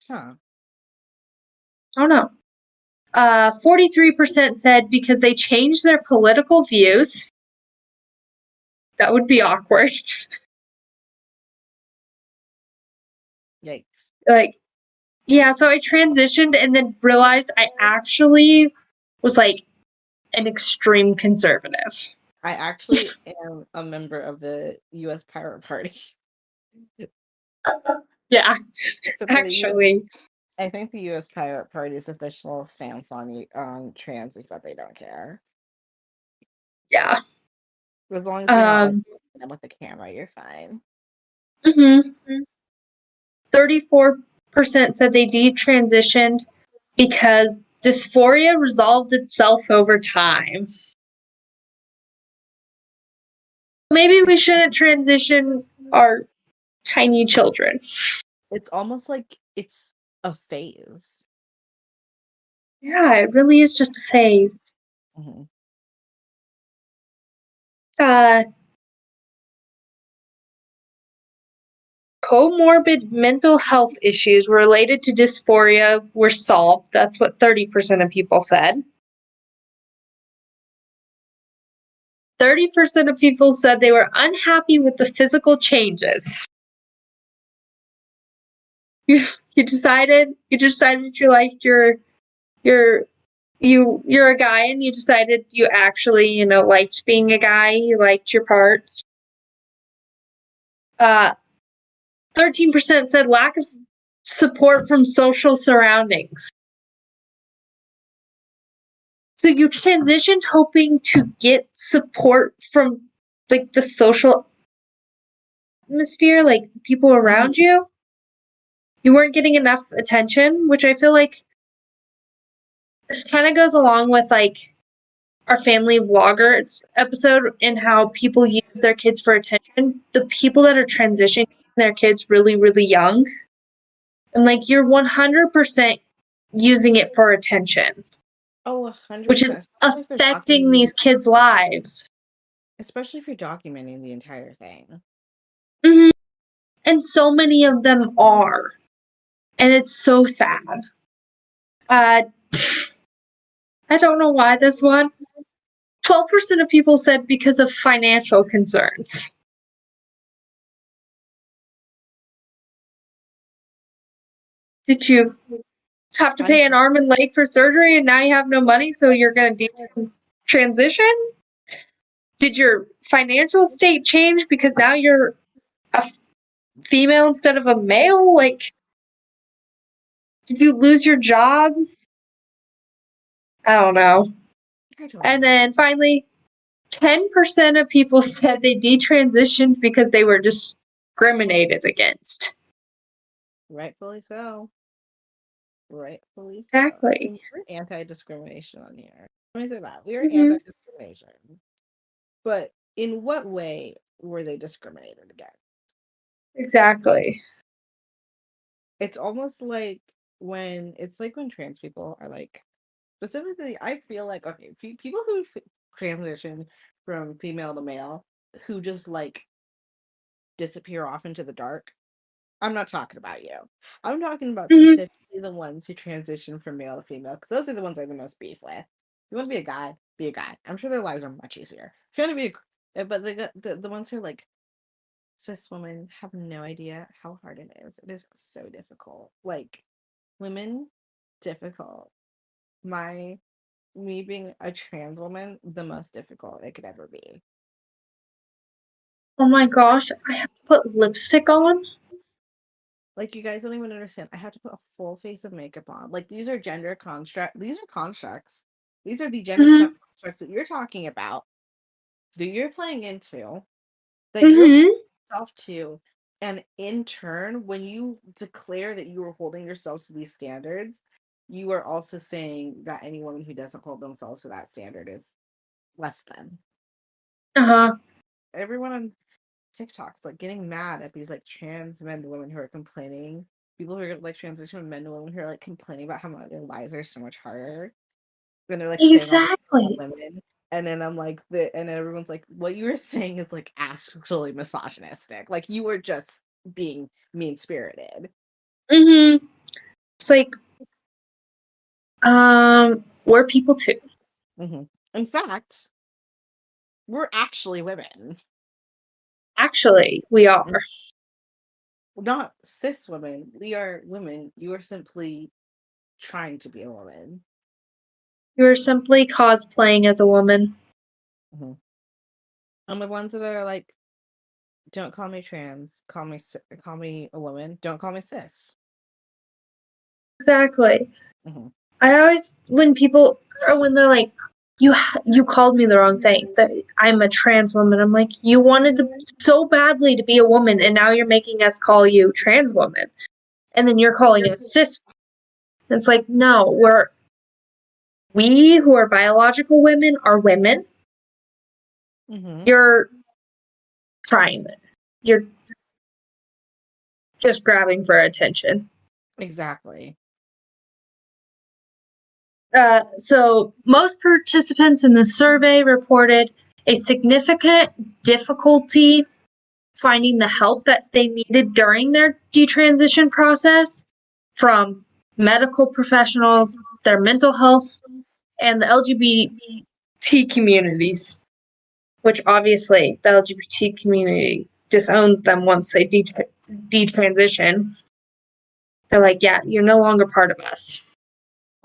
Huh. I don't know. 43% said because they changed their political views. That would be awkward. Yikes. Like, yeah, so I transitioned and then realized I actually was like an extreme conservative. I actually am a member of the U.S. Pirate Party. Yeah, So actually. I think the U.S. Pirate Party's official stance on trans is that they don't care. Yeah. As long as you're not like them with the camera, you're fine. 34% said they detransitioned because dysphoria resolved itself over time. Maybe we shouldn't transition our tiny children. It's almost like it's a phase. Yeah, it really is just a phase. Mm-hmm. Comorbid mental health issues related to dysphoria were solved. That's what 30% of people said. 30% of people said they were unhappy with the physical changes. You decided you liked you're a guy and you decided you actually, liked being a guy, you liked your parts. 13% said lack of support from social surroundings. So you transitioned hoping to get support from like the social atmosphere, like people around you. You weren't getting enough attention, which I feel like this kind of goes along with like our family vlogger episode and how people use their kids for attention. The people that are transitioning their kids really, really young, and like you're 100% using it for attention. Oh, 100%. Which is affecting these kids' lives. Especially if you're documenting the entire thing. Mm-hmm. And so many of them are. And it's so sad. I don't know why this one. 12% of people said because of financial concerns. Did you have to pay an arm and leg for surgery and now you have no money, so you're going to transition? Did your financial state change because now you're a female instead of a male? Like, did you lose your job? I don't know. And then finally, 10% of people said they detransitioned because they were discriminated against. Rightfully so. Rightfully so. Exactly. We're anti-discrimination on here. Let me say that. We are anti-discrimination. But in what way were they discriminated against? Exactly. It's almost like when it's like when trans people are like, specifically, I feel like, okay, people who transition from female to male, who just like disappear off into the dark. I'm not talking about you. I'm talking about Mhm. specifically the ones who transition from male to female, because those are the ones I have the most beef with. You want to be a guy? Be a guy. I'm sure their lives are much easier. If you want to be but the ones who are like cis women have no idea how hard it is. It is so difficult. Like women, difficult. My Me being a trans woman, the most difficult it could ever be. Oh my gosh, I have to put lipstick on? Like you guys don't even understand. I have to put a full face of makeup on. Like these are gender construct. These are constructs. These are the gender Mhm. constructs that you're talking about, that you're playing into, that you're holding Mhm. yourself to, and in turn, when you declare that you are holding yourselves to these standards, you are also saying that any woman who doesn't hold themselves to that standard is less than. Uh-huh. Everyone on TikTok's like getting mad at these like trans men to women who are complaining. People who are like transition men to women who are like complaining about how much their lives are so much harder. When they're like saying all this about Exactly. women. And then and then everyone's like, what you were saying is like actually misogynistic. Like you were just being mean spirited. Mhm. It's like, we're people too. In fact, we're actually women. Actually, we are. Not cis women. We are women. You are simply trying to be a woman. You're simply cosplaying as a woman. Mhm. And the ones that are like, don't call me trans, call me a woman, don't call me cis. Exactly. Mhm. I always, when people, or when they're like, you called me the wrong thing. That I'm a trans woman. I'm like, you wanted to so badly to be a woman, and now you're making us call you trans woman, and then you're calling us cis. It's like, no, we who are biological women are women. Mhm. You're trying it. You're just grabbing for attention. Exactly. So, most participants in the survey reported a significant difficulty finding the help that they needed during their detransition process from medical professionals, their mental health, and the LGBT communities, which obviously the LGBT community disowns them once they detransition. They're like, yeah, you're no longer part of us.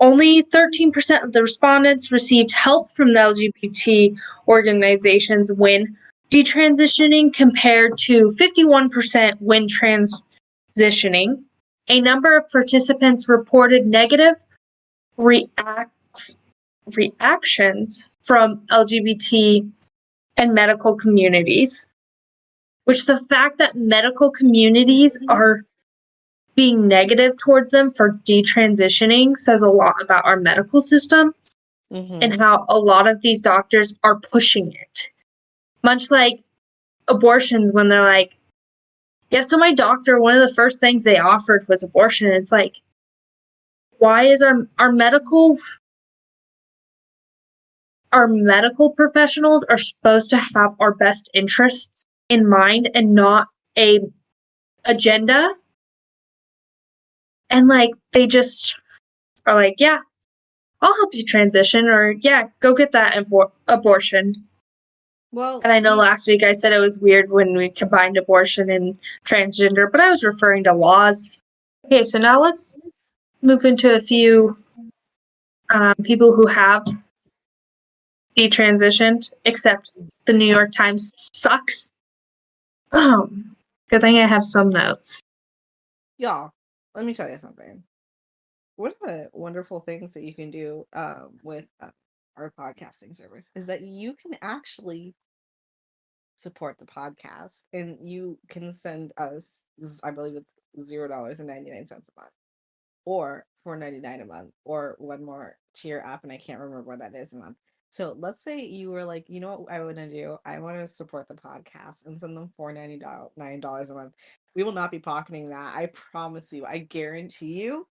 Only 13% of the respondents received help from the LGBT organizations when detransitioning, compared to 51% when transitioning. A number of participants reported negative reactions from LGBT and medical communities, which the fact that medical communities are being negative towards them for detransitioning says a lot about our medical system and Mhm. how a lot of these doctors are pushing it. Much like abortions, when they're like, yeah, so my doctor, one of the first things they offered was abortion. It's like, why is our medical professionals are supposed to have our best interests in mind and not a agenda? And like they just are like, yeah, I'll help you transition, or yeah, go get that abortion. Well, And I know we last week I said it was weird when we combined abortion and transgender, but I was referring to laws. Okay, so now let's move into a few people who have detransitioned, except the New York Times sucks. Good thing I have some notes. y'all, let me tell you something. One of the wonderful things that you can do with our podcasting service is that you can actually support the podcast, and you can send us, I believe it's $0.99 a month, or $4.99 a month, or one more tier up, and I can't remember what that is a month. So let's say you were like, you know what I want to do? I want to support the podcast and send them $4.99 a month. We will not be pocketing that. I promise you. I guarantee you.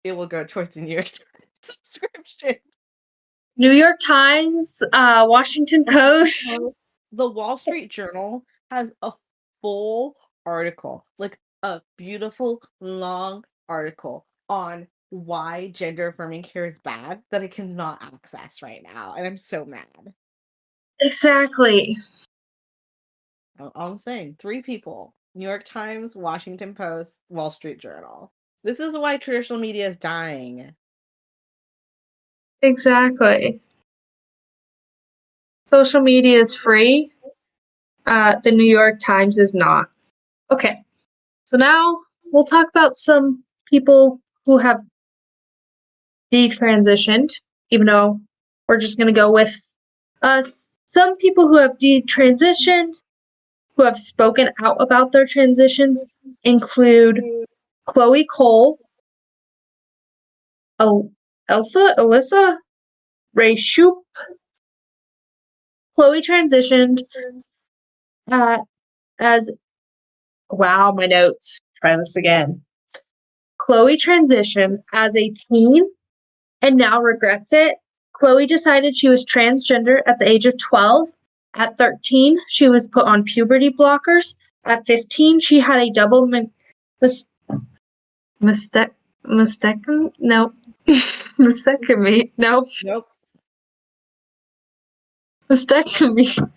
it will go towards the New York Times subscription. New York Times, Washington Post. The Wall Street Journal has a full article, like a beautiful long article on why gender affirming care is bad that I cannot access right now, and I'm so mad. Exactly. All I'm saying, 3 people: New York Times, Washington Post, Wall Street Journal. This is why traditional media is dying. Exactly. Social media is free. The New York Times is not. Okay. So now we'll talk about some people who have detransitioned, even though we're just going to go with some people who have detransitioned, who have spoken out about their transitions, include Chloe Cole, Alyssa, Ray Shoup. Chloe transitioned as, wow, my notes. Try this again. Chloe transitioned as a teen and now regrets it. Chloe decided she was transgender at the age of 12. At 13, she was put on puberty blockers. At 15, she had a double mastectomy. No. Mastectomy. No. Nope. Mastectomy.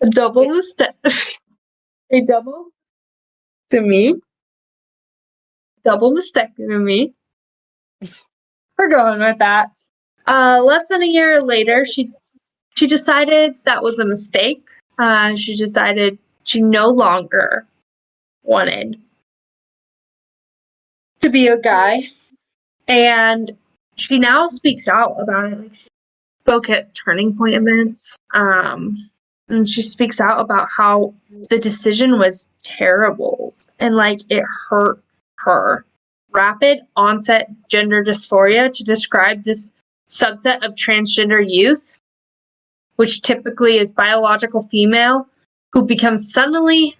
A double mastectomy. A double mastectomy. Double mastectomy. We're going with that. Less than a year later, she decided that was a mistake. She decided she no longer wanted to be a guy, and she now speaks out about it. Like, she spoke at Turning Point events, and she speaks out about how the decision was terrible and like it hurt her. Rapid onset gender dysphoria to describe this subset of transgender youth, which typically is biological female, who becomes suddenly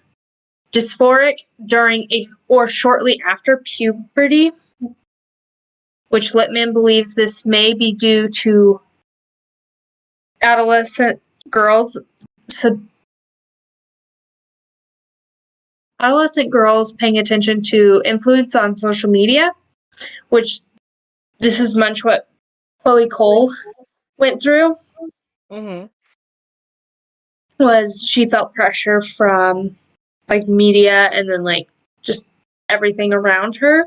dysphoric during or shortly after puberty, which Littman believes this may be due to adolescent girls paying attention to influence on social media, which this is much what Chloe Cole went through. Mm-hmm. Was she felt pressure from like media and then like just everything around her.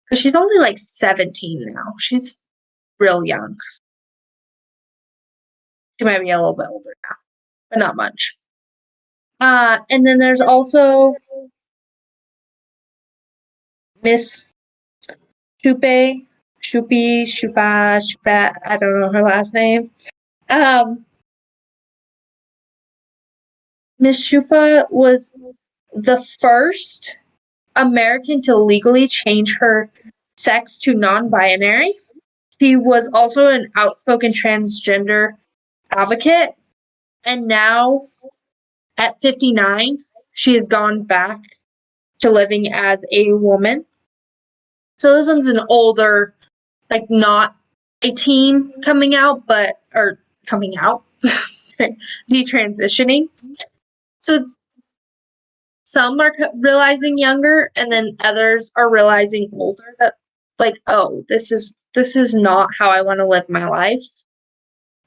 Because she's only like 17 now. She's real young. She might be a little bit older now, but not much. And then there's also Miss Shupa, I don't know her last name. Miss Shupa was the first American to legally change her sex to non-binary. She was also an outspoken transgender advocate, and now at 59, she has gone back to living as a woman. So this one's an older, like not a teen coming out, detransitioning. So it's some are realizing younger, and then others are realizing older that like, oh, this is not how I want to live my life.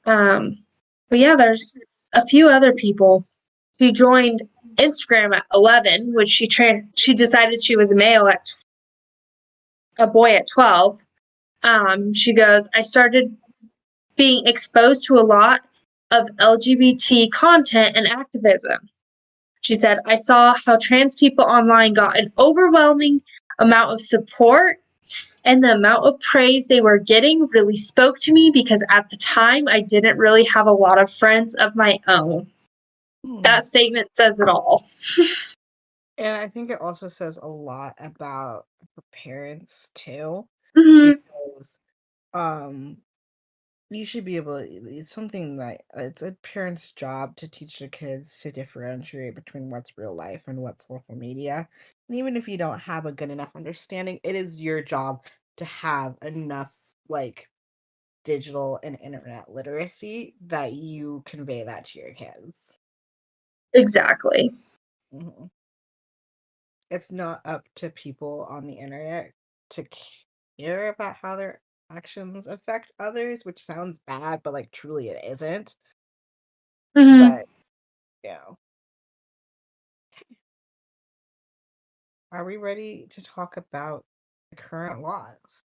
But yeah, there's a few other people. She joined Instagram at 11, which she decided she was a boy at 12. She goes, I started being exposed to a lot of LGBT content and activism. She said, I saw how trans people online got an overwhelming amount of support, and the amount of praise they were getting really spoke to me because at the time I didn't really have a lot of friends of my own. That statement says it all. And I think it also says a lot about her parents too. Mm-hmm. Because you should be able to, it's something that it's a parent's job to teach their kids to differentiate between what's real life and what's social media. And even if you don't have a good enough understanding, it is your job to have enough like digital and internet literacy that you convey that to your kids. Exactly. Mm-hmm. It's not up to people on the internet to care about how their actions affect others, which sounds bad, but like truly it isn't. Mm-hmm. But you know, are we ready to talk about the current laws?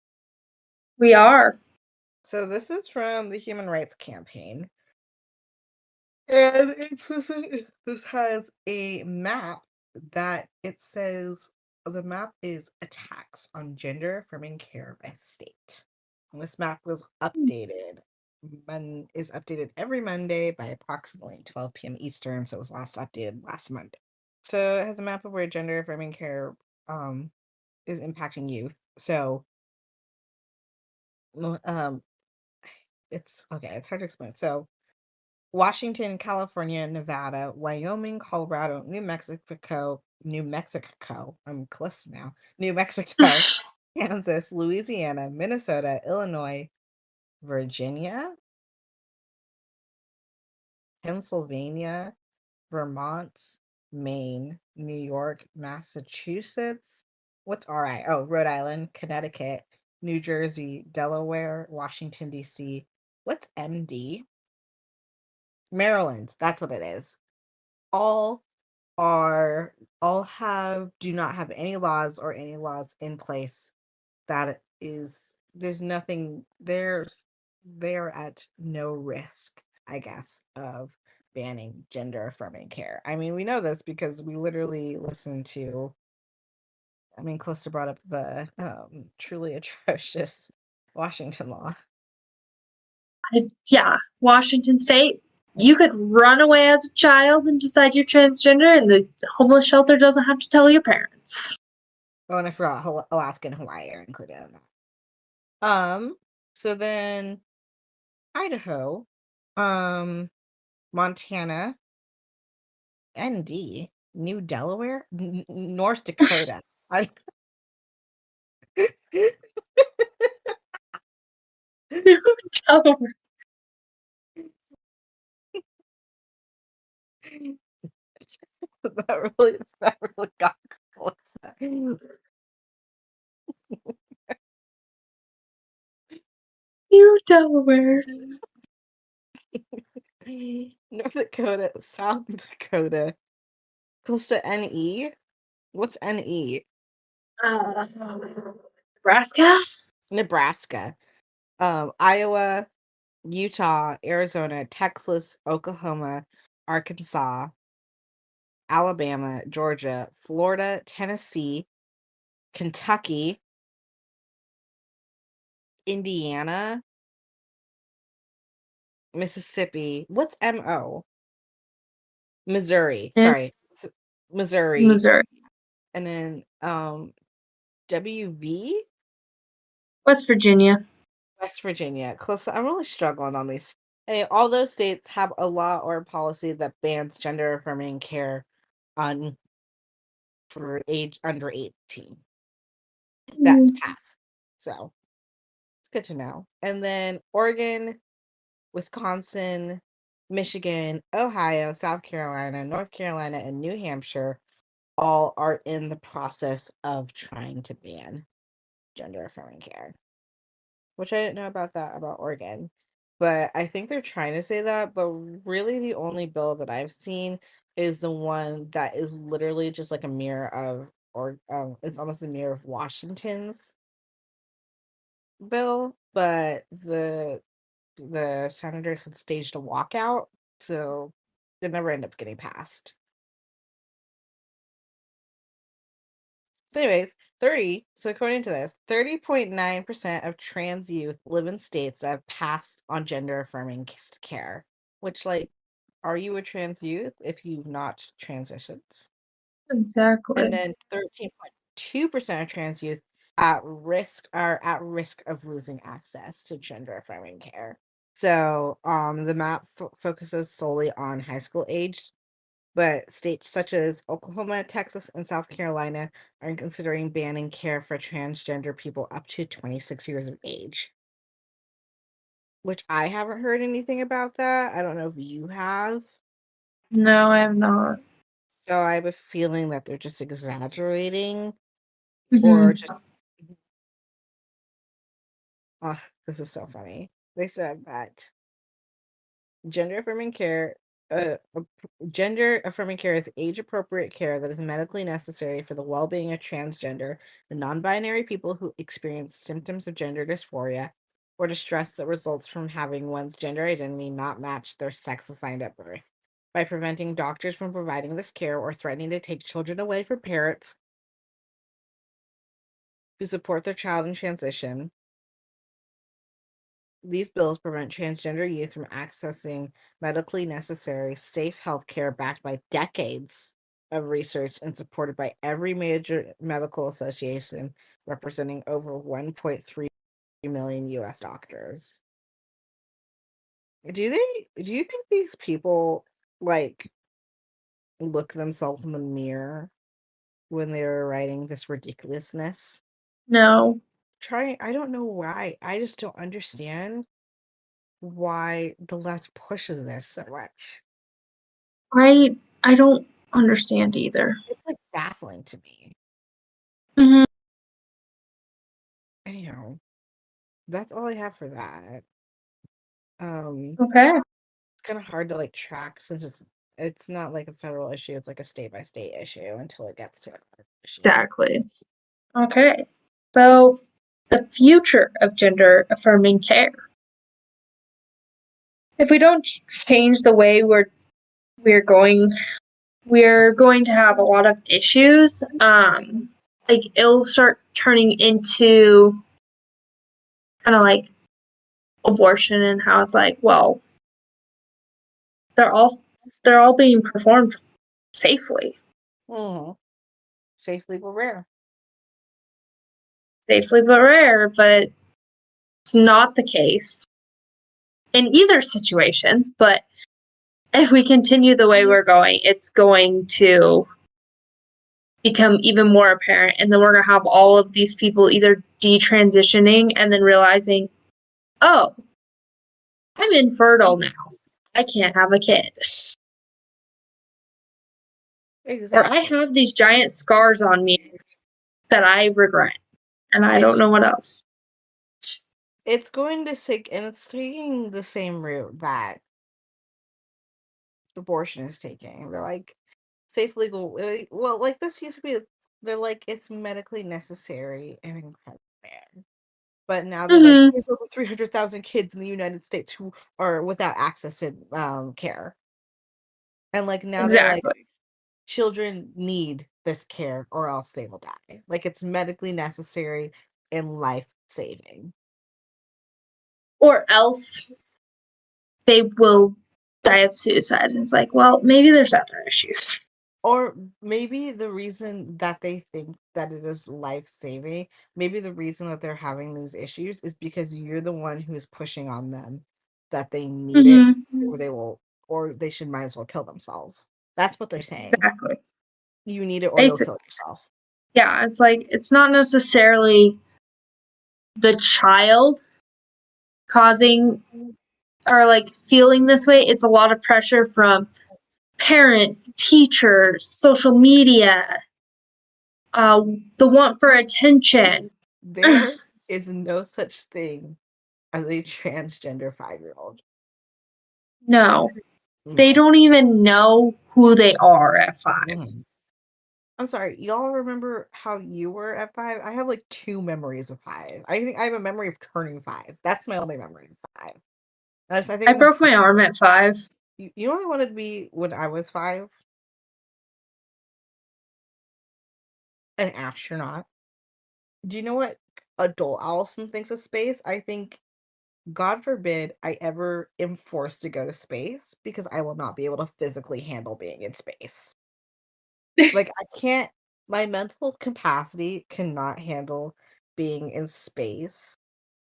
We are. So this is from the Human Rights Campaign. And this has a map that it says the map is attacks on gender affirming care by state. And this map was updated is updated every Monday by approximately 12 p.m. Eastern. So it was last updated last Monday. So it has a map of where gender affirming care is impacting youth. So um it's okay, it's hard to explain. So Washington, California, Nevada, Wyoming, Colorado, New Mexico, I'm close now, New Mexico, Kansas, Louisiana, Minnesota, Illinois, Virginia, Pennsylvania, Vermont, Maine, New York, Massachusetts. What's RI? Oh, Rhode Island, Connecticut, New Jersey, Delaware, Washington, D.C. What's MD? Maryland. That's what it is. All do not have any laws or any laws in place that is there's nothing they're at no risk, I guess, of banning gender affirming care. I mean, we know this because we literally listened to, I mean, Calista brought up the truly atrocious Washington law. Yeah, Washington State. You could run away as a child and decide you're transgender, and the homeless shelter doesn't have to tell your parents. Oh, and I forgot Alaska and Hawaii are included in that. So then Idaho, Montana, ND, New Delaware, North Dakota. I Delaware. that really got close. New Delaware. North Dakota, South Dakota, close to NE. What's NE? Nebraska? Nebraska. Iowa, Utah, Arizona, Texas, Oklahoma, Arkansas, Alabama, Georgia, Florida, Tennessee, Kentucky, Indiana, Mississippi. What's MO? Missouri. Yeah. Sorry. Missouri. Missouri. And then WV, West Virginia. West Virginia. Close. I'm really struggling on these. All those states have a law or a policy that bans gender affirming care on for age under 18. That's passed. So it's good to know. And then Oregon, Wisconsin, Michigan, Ohio, South Carolina, North Carolina, and New Hampshire all are in the process of trying to ban gender affirming care, which I didn't know about that about Oregon. But I think they're trying to say that, but really the only bill that I've seen is the one that is literally just like a mirror of, or it's almost a mirror of Washington's bill, but the senators had staged a walkout, so it never ended up getting passed. So anyways, according to this, 30.9% of trans youth live in states that have passed on gender affirming care, which, like, are you a trans youth if you've not transitioned? Exactly. And then 13.2% of trans youth are at risk of losing access to gender affirming care. So the map focuses solely on high school aged but states such as Oklahoma, Texas, and South Carolina are considering banning care for transgender people up to 26 years of age. Which I haven't heard anything about that. I don't know if you have. No, I have not. So I have a feeling that they're just exaggerating or Hmm. just. Oh, this is so funny. They said that gender affirming care, gender affirming care is age appropriate care that is medically necessary for the well being of transgender and non binary people who experience symptoms of gender dysphoria or distress that results from having one's gender identity not match their sex assigned at birth. By preventing doctors from providing this care or threatening to take children away from parents who support their child in transition, these bills prevent transgender youth from accessing medically necessary, safe health care backed by decades of research and supported by every major medical association representing over 1.3 million US doctors. Do you think these people like look themselves in the mirror when they're writing this ridiculousness? No, I don't know why. I just don't understand why the left pushes this so much. I don't understand either. It's like baffling to me. Hmm. Anyhow, that's all I have for that. Um, Okay. it's kind of hard to like track since it's not like a federal issue, it's like a state by state issue until it gets to a federal issue. Exactly. Okay. So, the future of gender affirming care. If we don't change the way we're going, we're going to have a lot of issues. Like it'll start turning into kind of like abortion and how it's like, well, they're all they're all being performed safely. Hmm. Safe, legal, rare. Safely but rare, but it's not the case in either situations, but if we continue the way we're going, it's going to become even more apparent. And then we're going to have all of these people either detransitioning and then realizing, oh, I'm infertile now. I can't have a kid. Or I Exactly. have these giant scars on me that I regret. And I don't It's know what else. it's going to take and it's taking the same route that abortion is taking. They're like safe, legal. Well, like this used to be. They're like it's medically necessary and incredibly rare. But now they're like, Mm-hmm. there's over 300,000 kids in the United States who are without access to care, and like now they're like, Exactly. children need this care or else they will die. Like it's medically necessary and life saving. Or else they will die of suicide. And it's like, well, maybe there's other issues. Or maybe the reason that they think that it is life saving, maybe the reason that they're having these issues is because you're the one who's pushing on them that they need it Mm-hmm. or they will or they should might as well kill themselves. That's what they're saying. Exactly. You need it or you'll Basic. kill yourself. Yeah, it's like it's not necessarily the child causing or like feeling this way. It's a lot of pressure from parents, teachers, social media, the want for attention. There is no such thing as a transgender 5-year-old. No, they No. don't even know who they are at 5. Mhm. I'm sorry, y'all remember how you were at 5? I have like 2 memories of 5. I think I have a memory of turning 5. That's my only memory of 5. I think I it's broke my important. arm at 5. You only wanted to be when I was 5, an astronaut. Do you know what adult Allison thinks of space? I think, God forbid, I ever am forced to go to space because I will not be able to physically handle being in space. Like, I can't, my mental capacity cannot handle being in space.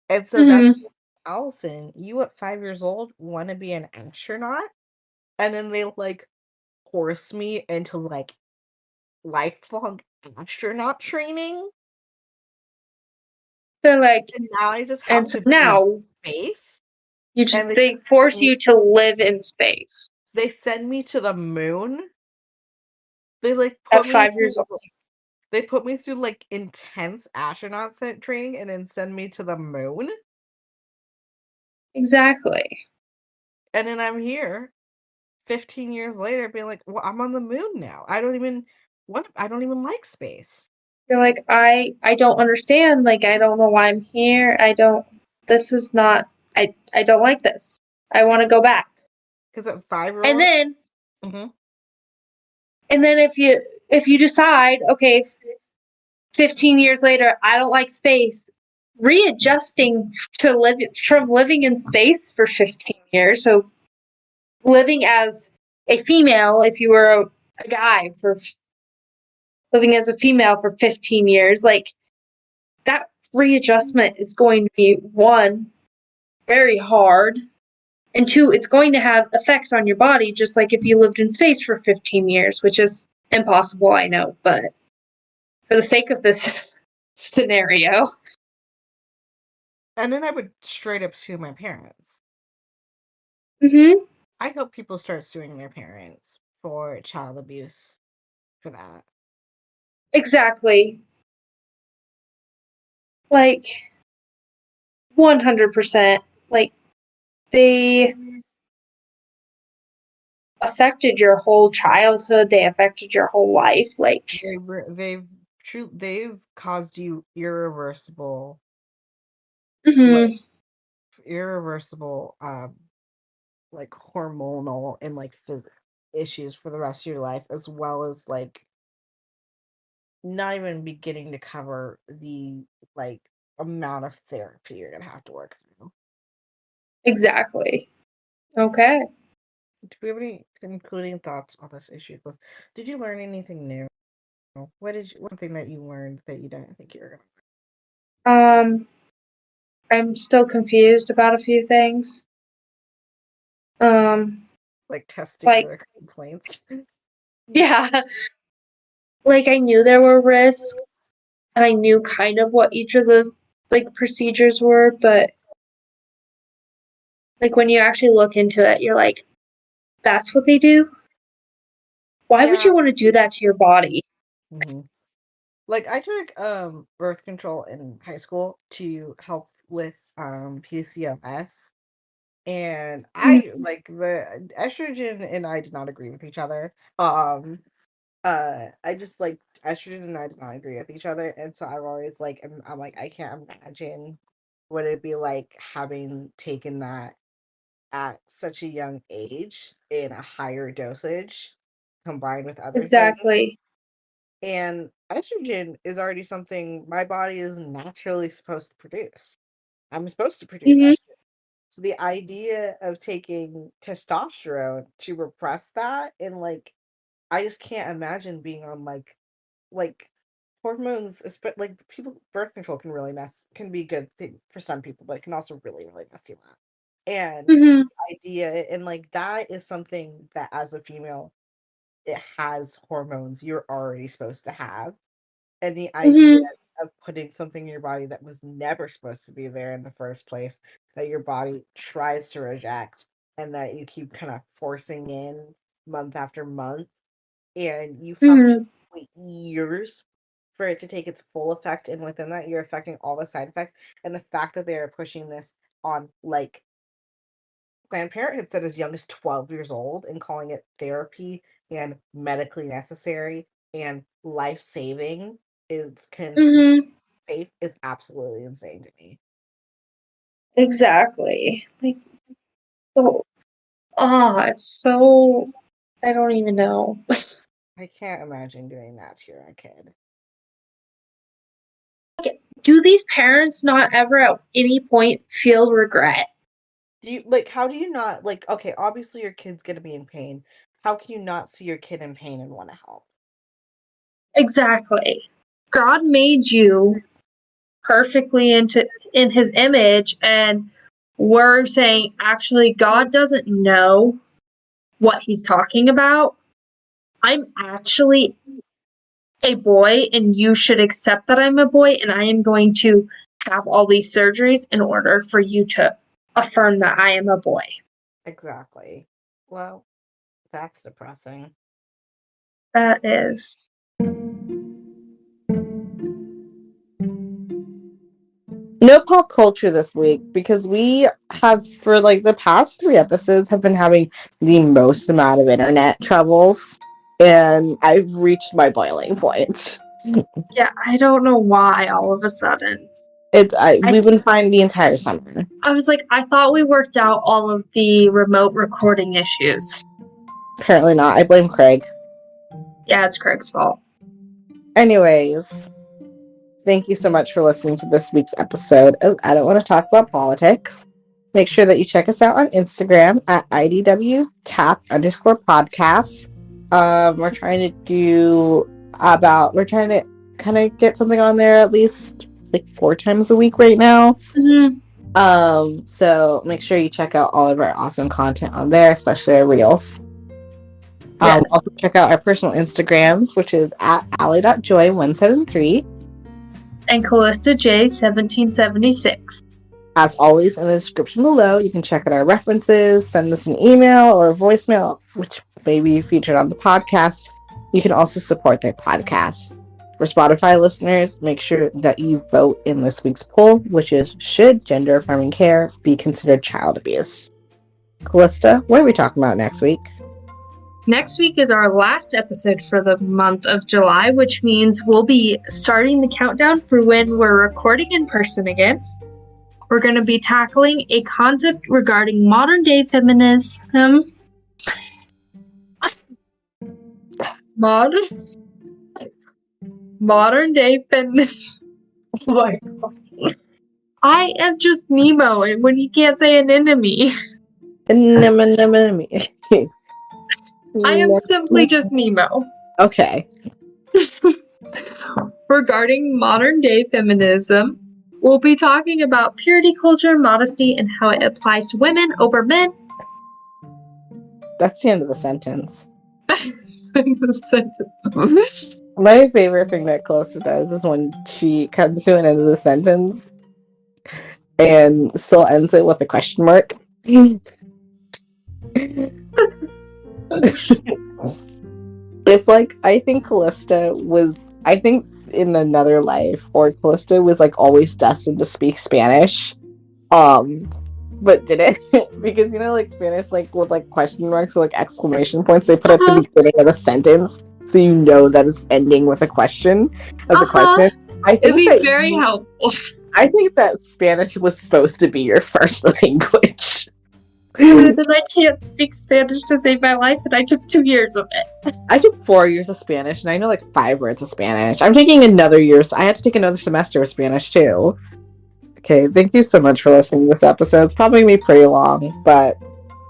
And so that's Hmm. Allison, you at 5 years old want to be an astronaut? And then they like force me into like lifelong astronaut training. They're like, And now I just and have so to be in now space. they Send force me, you to live in space they send me to the moon. They like at put me 5 years old. they put me through like intense astronaut training and then send me to the moon. Exactly. And then I'm here 15 years later being like, well, I'm on the moon now. I don't even like space. You're like, I don't understand. Like, I don't know why I'm here. This is not, I don't like this. I want to go back. Because at 5 year And old, then, mm-hmm. and then if you decide, okay, 15 years later, I don't like space, readjusting to from living in space for 15 years. So living as a female, if you were a guy for living as a female for 15 years, like that readjustment is going to be one, very hard, and two, it's going to have effects on your body, just like if you lived in space for 15 years, which is impossible, I know, but for the sake of this scenario. And then I would straight up sue my parents. Mm-hmm. I hope people start suing their parents for child abuse for that. Exactly. Like, 100%. Like, they affected your whole childhood, they affected your whole life. Like, They've caused you irreversible mm-hmm. irreversible like hormonal and like issues for the rest of your life, as well as like not even beginning to cover the like amount of therapy you're gonna have to work through. Exactly. Okay. Do we have any concluding thoughts on this issue? Did you learn anything new? What's something that you learned that you didn't think you were Um, I'm still confused about a few things. like Like, testicular complaints? yeah, like I knew there were risks and I knew kind of what each of the like procedures were, but like when you actually look into it, you're like, that's what they do? Why would Yeah. you want to do that to your body? Mhm. Like I took birth control in high school to help with PCOS, and Mhm. I like the estrogen and I did not agree with each other. I just like estrogen and I did not agree with each other, and so I've always like I'm like I can't imagine what it'd be like having taken that at such a young age in a higher dosage combined with other things. Exactly. And estrogen is already something my body is naturally supposed to produce. I'm supposed to produce Mm-hmm. estrogen. So the idea of taking testosterone to repress that, and like I just can't imagine being on like hormones, like people birth control can be good thing for some people, but it can also really mess you up. And Mm-hmm. the idea, and like that is something that as a female, it has hormones you're already supposed to have. And the idea Mm-hmm. of putting something in your body that was never supposed to be there in the first place, that your body tries to reject, and that you keep kind of forcing in month after month, and you have to Mm-hmm. wait years for it to take its full effect. And within that, you're affecting all the side effects. And the fact that they are pushing this on like Planned Parenthood said as young as 12 years old and calling it therapy and medically necessary and life saving is can Mm-hmm. safe is absolutely insane to me. Exactly. Like, so, it's so, I don't even know. I can't imagine doing that to your kid. Do these parents not ever at any point feel regret? Do you like how do you not like okay, obviously your kid's gonna be in pain. How can you not see your kid in pain and want to help? Exactly. God made you perfectly in his image, and we're saying actually God doesn't know what he's talking about. I'm actually a boy and you should accept that I'm a boy, and I am going to have all these surgeries in order for you to affirm that I am a boy. Exactly. Well, that's depressing. That is. No pop culture this week because we have, for like the past 3 episodes, have been having the most amount of internet troubles, and I've reached my boiling point. Yeah, I don't know why all of a sudden. We've been fine the entire summer. I was like, I thought we worked out all of the remote recording issues. Apparently not. I blame Craig. Yeah, it's Craig's fault. Anyways, thank you so much for listening to this week's episode. Oh, I don't want to talk about politics. Make sure that you check us out on Instagram at IDWTAP_podcast. We're trying to kind of get something on there at least like 4 times a week right now. Mm-hmm. So make sure you check out all of our awesome content on there, especially our reels. Yes. Also check out our personal Instagrams, which is at ally.joy173 and Calista J1776. As always, in the description below, you can check out our references, send us an email or a voicemail, which may be featured on the podcast. You can also support the podcast. For Spotify listeners, make sure that you vote in this week's poll, which is, should gender-affirming care be considered child abuse? Calista, what are we talking about next week? Next week is our last episode for the month of July, which means we'll be starting the countdown for when we're recording in person again. We're going to be tackling a concept regarding modern-day feminism. Modern-day feminism. Oh my God. I am just Nemo, and when he can't say an enemy. I am simply just Nemo. Okay. Regarding modern-day feminism, we'll be talking about purity culture, modesty, and how it applies to women over men. That's the end of the sentence. My favorite thing that Calista does is when she comes to an end of the sentence and still ends it with a question mark. It's like, I think in another life, or Calista was like always destined to speak Spanish, but didn't. Because, you know, like Spanish, like with like question marks or like exclamation points, they put at the beginning of a sentence, so you know that it's ending with a question as a question. I think it'd be very helpful. I think that Spanish was supposed to be your first language. And then I can't speak Spanish to save my life, and I took 2 years of it. I took 4 years of Spanish, and I know like 5 words of Spanish. I'm taking another year. I had to take another semester of Spanish too. Okay, thank you so much for listening to this episode. It's probably going to be pretty long, but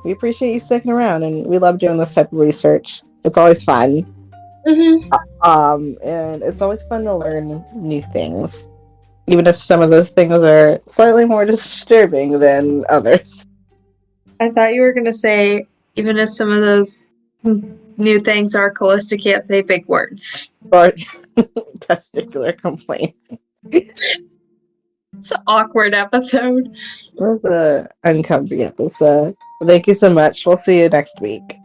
we appreciate you sticking around, and we love doing this type of research. It's always fun. Mm-hmm. And it's always fun to learn new things, even if some of those things are slightly more disturbing than others. I thought you were going to say, even if some of those new things are Calista can't say big words. Or testicular complaints. It's an awkward episode. It was an uncomfy episode. Thank you so much. We'll see you next week.